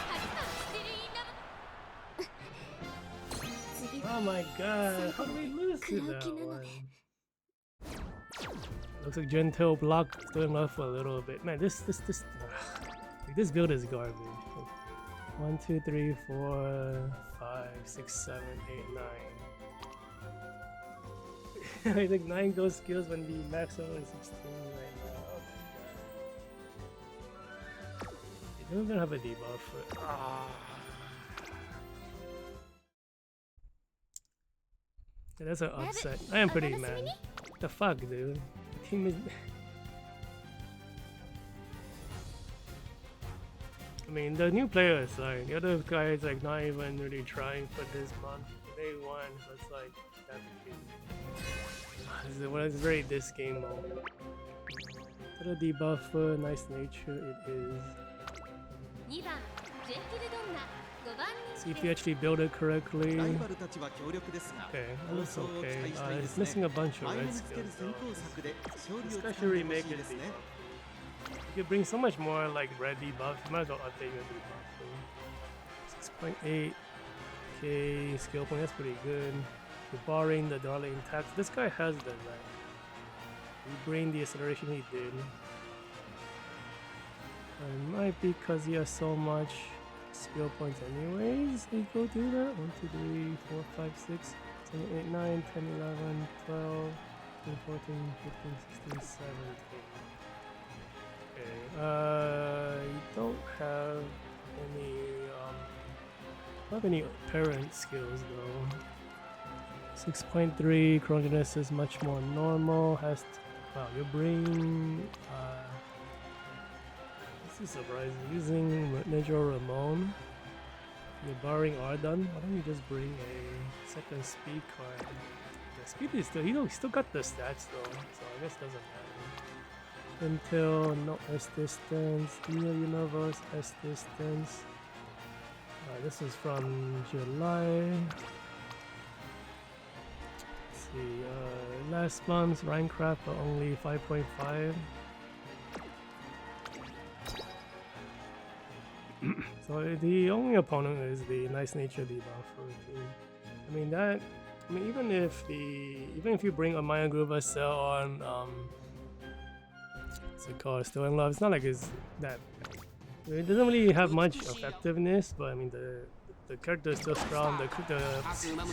Oh my god, how do we lose to that one? Looks like Gentle blocked, still in love for a little bit. Man, this build is garbage. 1, 2, 3, 4, 5, 6, 7, 8, 9. I think 9 ghost skills when the max level is 16 right now. They don't even have a debuffer. Yeah, that's an upset. I am pretty mad. What the fuck, dude? The team is. I mean, the new player is like, the other guy is like not even really trying for this month. They won, so it's like, what is very this game mode. Little debuffer, nice nature, it is. See if you actually build it correctly. Okay, that looks okay. It's missing a bunch of red skills though. This guy should remake it. You could bring so much more like red debuff. You might as well update your debuff. 6.8k skill point, that's pretty good. You're barring the Darling tax. This guy has the red. You bring the acceleration he did. It might be because he has so much skill points anyways. He go do that. 1, 2, 3, 4, 5, 6, 7, 8, 9, 10, 11, 12, 13, 14, 15, 16, 17. Okay, you don't have any parent skills though. 6.3 Chronogenesis is much more normal. Has wow, your brain. This is surprising. Using Ninja Ramon, you're barring Ardun. Why don't you just bring a second speed card? The speed is still, he still got the stats though, so I guess it doesn't matter. Until no S distance, Neo Universe S distance. This is from July. Let's see, last month's Minecraft but only 5.5. So the only opponent is the nice nature debuffer. I mean that. I mean even if you bring a Maya Groova cell on what's it called, Still in Love, it's not like it's that. It doesn't really have much effectiveness, but I mean the character is still strong. The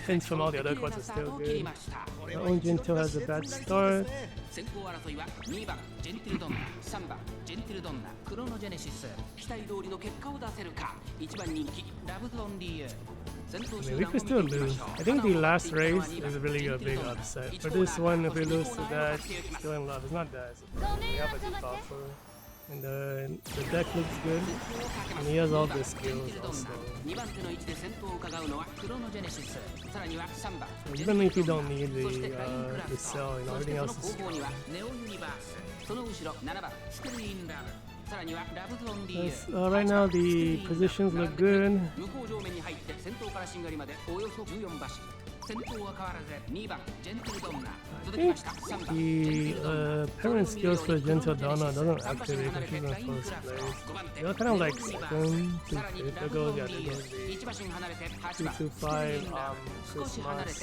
hints from all the other cards are still good. My own Gentil has a bad start. 先行争いは2番ジェンティルドンナ、3番ジェンティルドンナ、クロノジェネシス、期待通りの結果を出せるか。1番人気ラブゾンリー。 I mean, we could still lose. I think the last race is really a big upset. For this one, if we lose to that, still in love. It's not that. We have a debuffer. And the deck looks good. And he has all the skills also. Even if you don't need the cell, you know, everything else is strong. Right now the positions look good. I think the parent skills for Gentildonna doesn't activate when she's in first place. They're kind of like second to fifth. There goes the 2-5 Christmas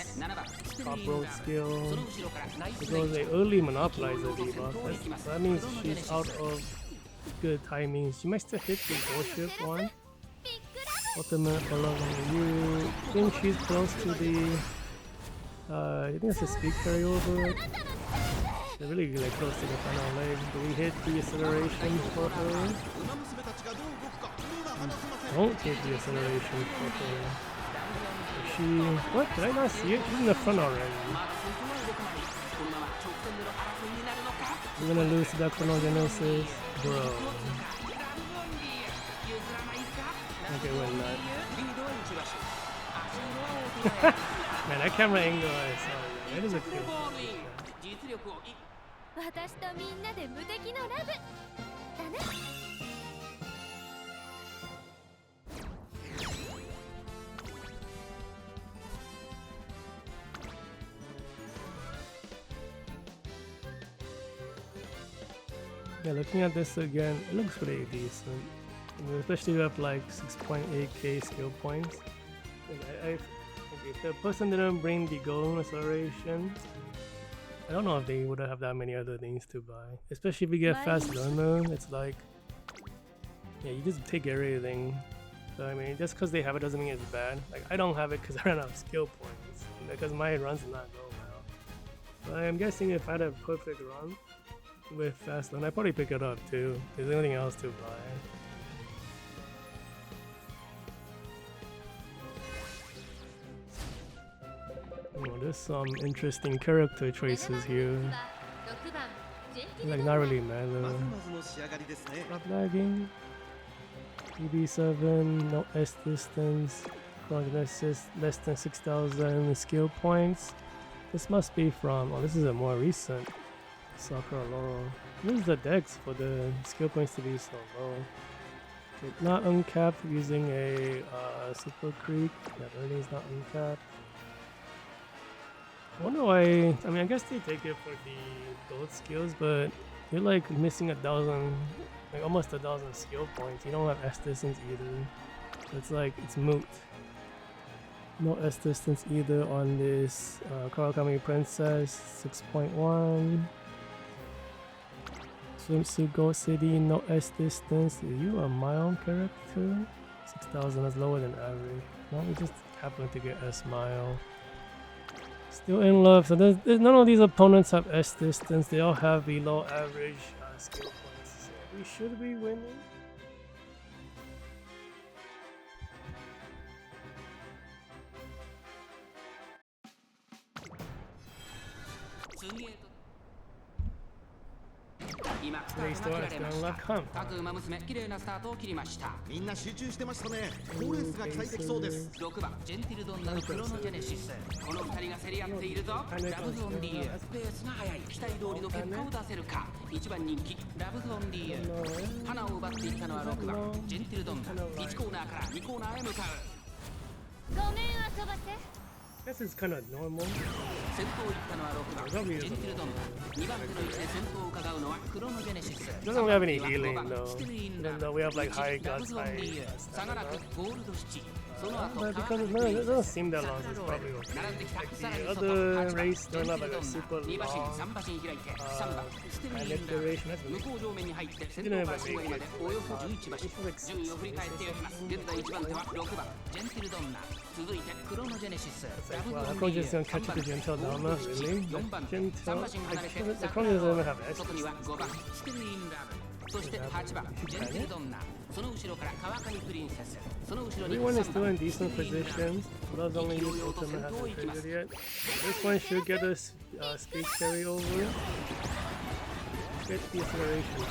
top road skill. Because they early monopolize the debuff. So that means she's out of good timing. She might still hit the bullshit one. Ultimate for love on you. I think she's close to the I think it's a speed carryover. They're really like close to the final leg. Do we hit the acceleration for her? Don't hit the acceleration for her. Is she what? Did I not see it? She's in the front already. We're gonna lose to that chronogenesis. Bro. Okay, we're not. Man, that camera angle is that is a cool shot. Yeah, looking at this again, it looks pretty decent. I mean, especially with like 6.8k skill points. Okay, if the person didn't bring the golden acceleration, I don't know if they would have that many other things to buy. Especially if you get fast learner, it's like, yeah, you just take everything. So I mean, just because they have it doesn't mean it's bad. Like I don't have it because I ran out of skill points, because my runs did not go well. But I'm guessing if I had a perfect run with fast learner, I'd probably pick it up too. There's anything else to buy. Oh, there's some interesting character choices here. Like not really matter. Stop lagging. EB7, no S distance. Prognosis less than 6,000 skill points. This must be from. Oh, this is a more recent Sakura Laurel. What is the dex for the skill points to be so low? Okay, not uncapped using a Super Creek. That early is not uncapped. I wonder why. I mean, I guess they take it for the gold skills, but you're like missing 1,000, like almost 1,000 skill points. You don't have S distance either. So it's like it's moot. No S distance either on this Kawakami Princess 6.1. Swimsuit Gold City, no S distance. Are you a mile character? 6,000 is lower than average. No, we just happen to get S mile. Still in love. So there's none of these opponents have S distance. They all have below average skill points. So we should be winning. They still have to unlock him. 各馬娘綺麗なスタートを切りました。みんな集中してましたね。好レースが期待できそうです。6番ジェンティルドンナのクロノジェネシス。この2人が競り合っているぞ。ラブズオンリーユ。ペースが速い。期待通りの結果を出せるか。1番人気ラブズオンリーユ。花を奪っていったのは6番ジェンティルドンナ。1コーナーから2コーナーへ向かう。ごめん遊ばせ。This is kind of normal. 先頭行ったのは6番ジェンティルドンナ。2番手の位置で先頭を伺うのはクロノジェネシス。 Doesn't have any healing though. Even though we have like high guts, high. 差がなくゴールドシチ。But because it doesn't seem that long, it's probably okay. Like the other race don't have like a super long pilot duration. That's really cool. Didn't have a big hit. This is like 6 races or something. It's like, wow, how come just don't catch it to Gentildonna? Really? The Chrono doesn't even have S. そして8番ジェンテルドンナその後ろから川上プリンセスその後ろに Everyone is still in decent positions. Love's only used ultimate hasn't triggered yet. This one should get us speed carry over. Get the acceleration.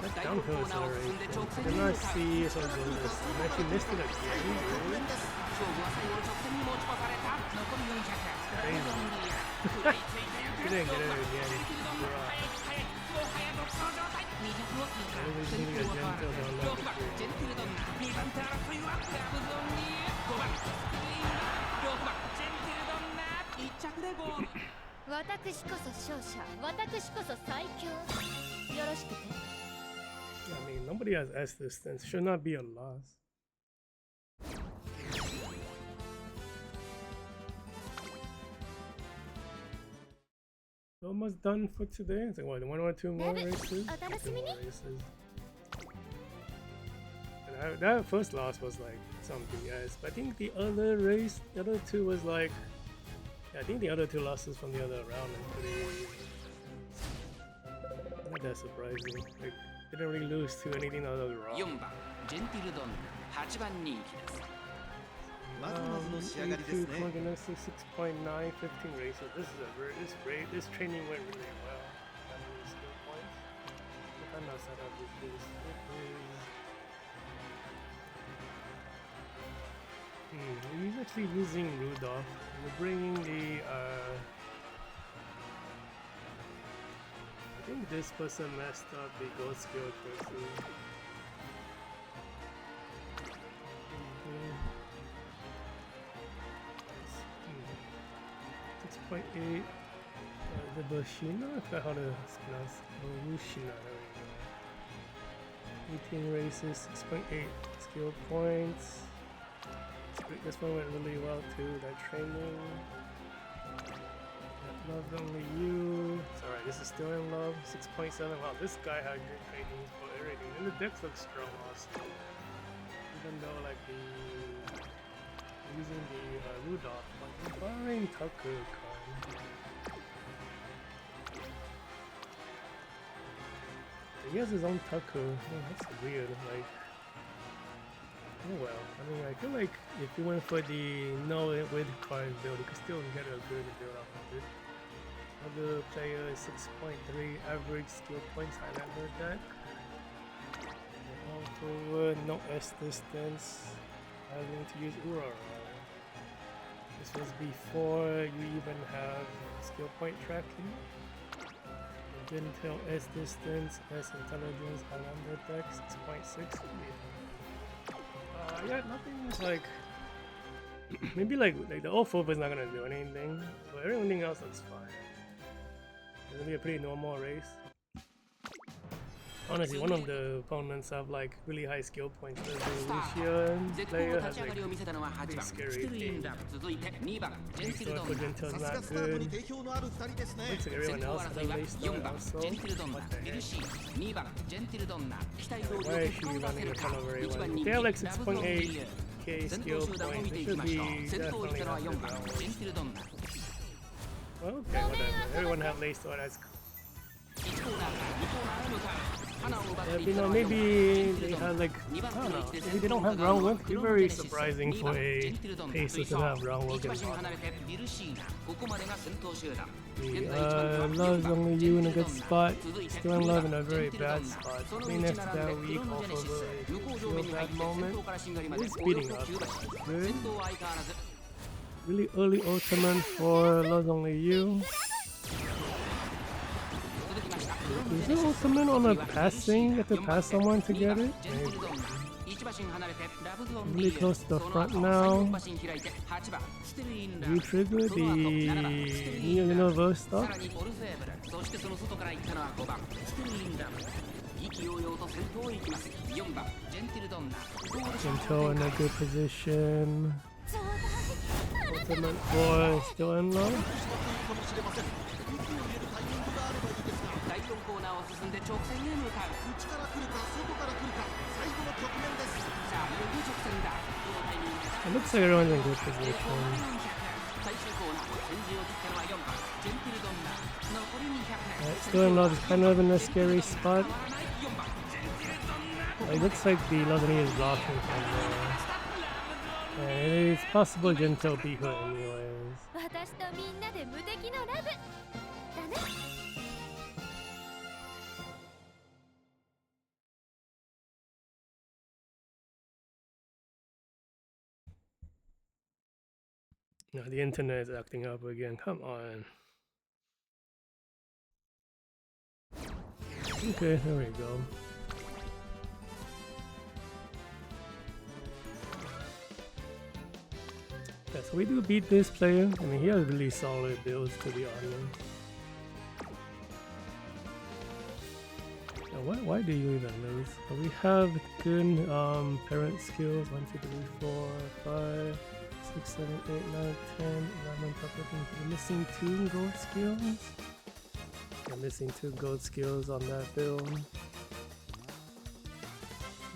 That's downhill acceleration. Did not see us on this. I actually missed it again. He didn't get it again. I mean, nobody has S distance. Should not be a loss. Almost done for today. It's like what, 1 or 2 more races? 2 more races. And that first loss was like some BS, but I think the other race, the other 2 was like, yeah, I think the other 2 losses from the other round are pretty, not that surprising. Like, didn't really lose to anything other round. 4番ジェンティルドンナ8番人気です E2 Coordinates 6.9, 15 races. This training went really well. How many skill points? What kind of setup is this? He's actually using Rudolph. We're bringing the I think this person messed up the ghost skill choices. 6.8 the Bushina? I forgot how to pronounce Bushina. There we go. 18 races, 6.8 skill points. This one went really well too, that training. Love only you. It's alright, this is still in love. 6.7. Wow, this guy had good trainings for everything. And the decks look strong also. Even though like using the Rudolph, but buying Tucker card. He has his own Tucker. Oh, that's weird. Like, oh well. I mean, I feel like if you went for the no with card build, you could still get a good build off of it. Other player is 6.3 average skill points Highlander deck. Also, no S distance. Having to use Aurora. This was before you even have skill point tracking. Didn't tell S distance, S intelligence, Highlander deck 6.6. Yeah, nothing's like. Maybe like the O4 is not gonna do anything, but everything else looks fine. It's gonna be a pretty normal race. Honestly, one of the opponents have like really high skill points. The Lucian player has like pretty scary team. So for Gentil's not good. Looks like everyone else has a race start also. What the heck? Why is she running a ton of everyone? They have like 6.8k skill points. It should be definitely not good round. Well, okay, whatever. Everyone have late start, that's cool. Yeah, you know, maybe they have like, I don't know, maybe they don't have round work. It's very surprising for a Aces to have round work in Love's only you in a good spot, still in love in a very bad spot. Phoenix that week off of a feel bad moment. He's beating up. Good. Really early ultimate for Love's only you. Is it ultimate on a passing? You have to pass someone to get it? Maybe. Really close to the front now. You trigger the Neo Universe stuff. Gentil in a good position. Ultimate boy still in love. It looks like everyone's in good position. Still in love is kind of in a scary spot. It looks like the Lozani is blocking from there. And it's possible Gentil beat her anyways. No, the internet is acting up again. Come on. Okay, there we go. Yeah, so we do beat this player. I mean, he has really solid builds, to be honest. Now, why do you even lose? Well, we have good parent skills. 1, 2, 3, 4, 5, 6, 7, 8, 9, 10, 11. We're missing 2 gold skills. We're missing 2 gold skills on that build.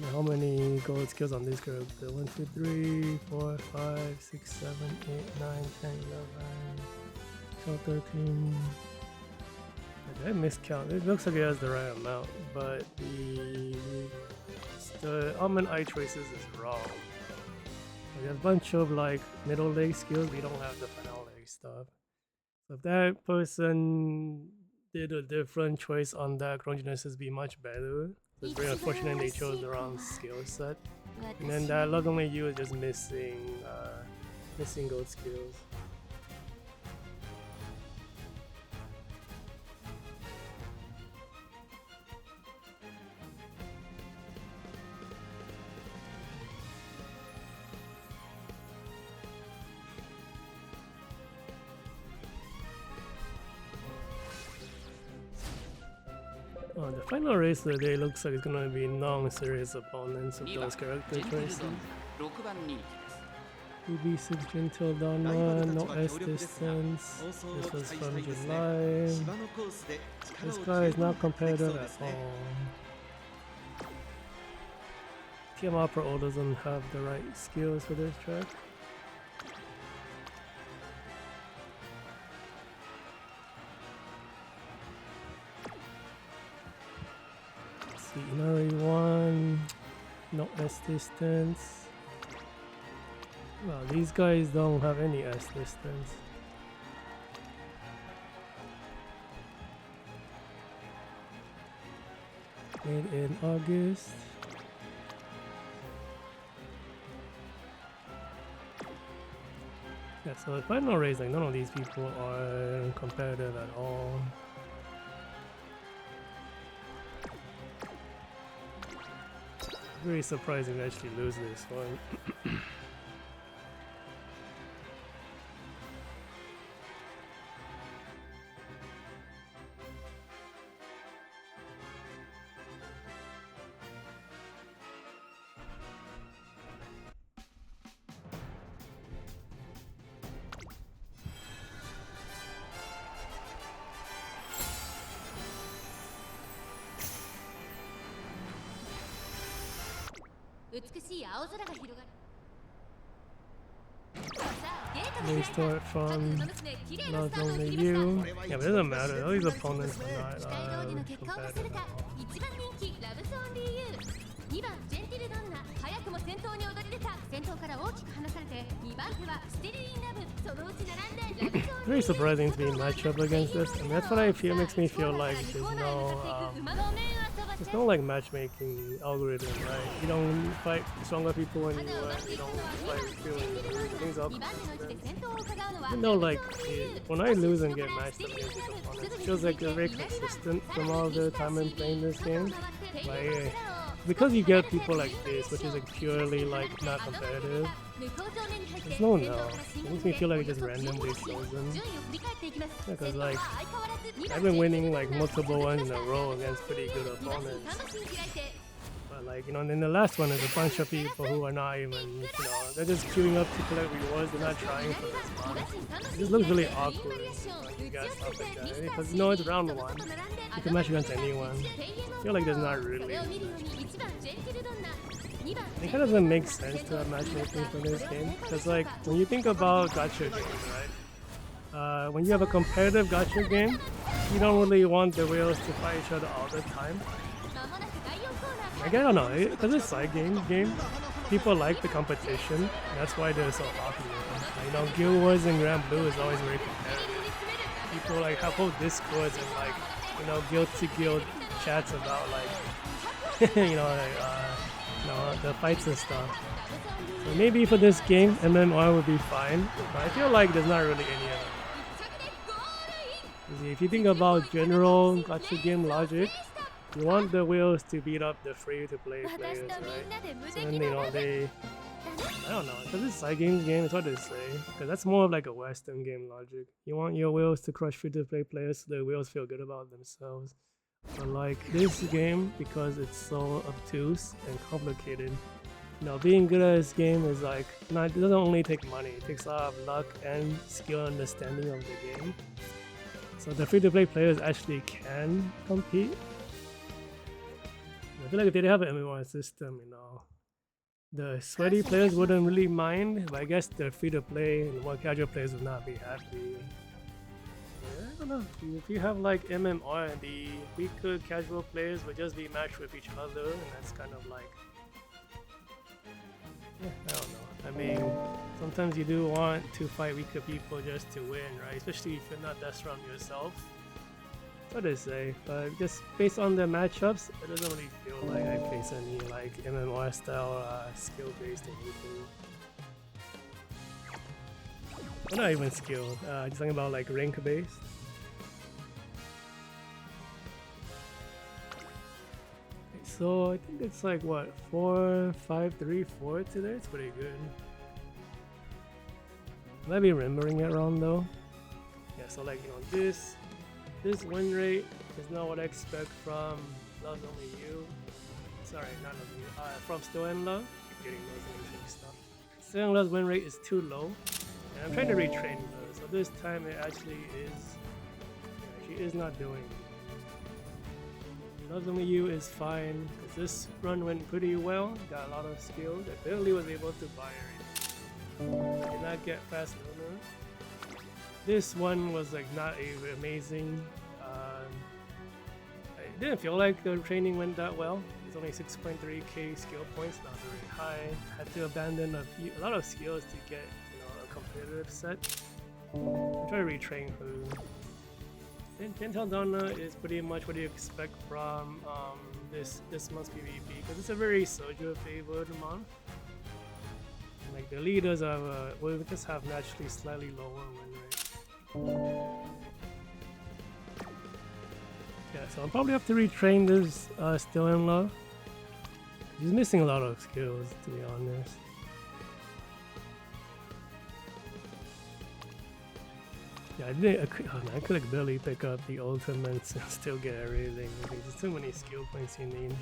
Now, how many gold skills on this character? 1, 2, 3, 4, 5, 6, 7, 8, 9, 10, 11, 12, 13. Did I miscount? It looks like it has the right amount, but the almond eye choices is wrong. We have a bunch of like middle leg skills, we don't have the final leg stuff. So if that person did a different choice on that, Chrono Genesis would be much better. It's very unfortunate they chose the wrong skill set. And then that Love Only You is just missing gold skills. Oh, the final race of the day looks like it's gonna be non-serious opponents of those character choices. EB6 Gentildonna, no S distance. This was from July. This guy is not competitive at all. TMR Pro doesn't have the right skills for this track. Inari 1, no S distance. Well, these guys don't have any S distance. Made in August. Yeah, so the final race, like none of these people are competitive at all. Very surprising to actually lose this one. They start from Not Only You. Yeah, but it doesn't matter. All these opponents are not competitive at all. 2番ジェンティルドンナ、早くも先頭に躍り出た。先頭から大きく離されて2番手はスティルインラブ。そのうち並んでラブゾーン。 Very surprising to be matched up against this. I mean, that's what I feel makes me feel like there's no like matchmaking algorithm, right? You don't fight stronger people when you don't fight fewer things up. You know, like when I lose and get matched up against these opponents, it feels like they're very consistent from all the time I'm playing this game. Like because you get people like this, which is like purely like not competitive. There's no one else. It makes me feel like it just randomly chosen. Because like I've been winning like multiple ones in a row against pretty good opponents. But like, you know, and then the last one is a bunch of people who are not even, you know, they're just queuing up to collect rewards, they're not trying for this one. It just looks really awkward when you got stuff like that. Because you know it's round 1, you can match against anyone. I feel like there's not really. It kind of doesn't make sense to have matchmaking for this game. Because like, when you think about gacha games, right? When you have a competitive gacha game, you don't really want the whales to fight each other all the time. Like, I don't know, because it's side game, people like the competition, that's why they're so popular. Like, you know, Guild Wars and Grand Blue is always very competitive. People like have whole discords and like, you know, guild to guild chats about like, you know, the fights and stuff. So maybe for this game, MMR would be fine, but I feel like there's not really any of it. If you think about general gacha game logic, you want the whales to beat up the free-to-play players, right? So then, you know, I don't know, because it's side game, it's hard to say. Because that's more of like a Western game logic. You want your whales to crush free-to-play players so the whales feel good about themselves. But like this game, because it's so obtuse and complicated, you know, being good at this game is like, it doesn't only take money, it takes a lot of luck and skill understanding of the game. So the free-to-play players actually can compete. I feel like if they have an MMR system, you know, the sweaty players wouldn't really mind, but I guess the free-to-play and the more casual players would not be happy. Yeah, I don't know. If you have like MMR, the weaker casual players would just be matched with each other, and that's kind of like, yeah, I don't know. I mean, sometimes you do want to fight weaker people just to win, right? Especially if you're not that strong yourself. What to say, but just based on the matchups, it doesn't really feel like I face any like MMR style skill based anything. Well, not even skill, just talking about like rank based. So I think it's like what, 4, 5, 3, 4 today. It's pretty good. I might be remembering it wrong though. Yeah, so like, you know, this win rate is not what I expect from Love's Only You. Sorry, not Love You. From Still in Love. Keep getting those names stuff. Still in Love's win rate is too low, and I'm trying to retrain her. So this time it actually is not doing. Love's Only You is fine because this run went pretty well. Got a lot of skills. I barely was able to buy her. Did not get fast lunar. This one was like not amazing. It didn't feel like the training went that well. It's only 6.3k skill points, not very high. Had to abandon a lot of skills to get, you know, a competitive set. I'm trying to retrain her. Gentildonna is pretty much what you expect from this month's PvP, because it's a very Sojo favored month. And, like, the leaders will just have naturally slightly lower win rate. Yeah, so I'll probably have to retrain this Still in Love. He's missing a lot of skills, to be honest. Yeah, I could like barely pick up the ultimates and still get everything. There's too many skill points you need.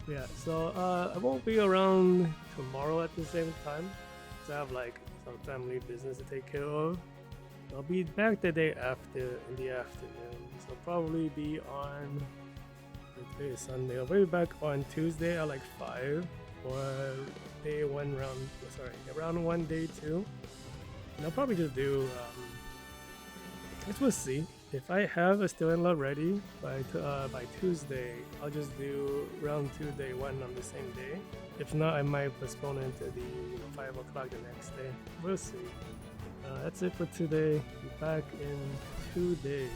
Yeah, so I won't be around tomorrow at the same time, because I have like some family business to take care of. I'll be back the day after in the afternoon, so I'll probably be on, today is Sunday, I'll probably be back on Tuesday at like 5 for day 1 round, round 1 day 2. And I'll probably just do, guess we'll see. If I have a Still in Love ready by Tuesday, I'll just do round 2 day 1 on the same day. If not, I might postpone it to the 5 o'clock the next day. We'll see. That's it for today. Be back in 2 days.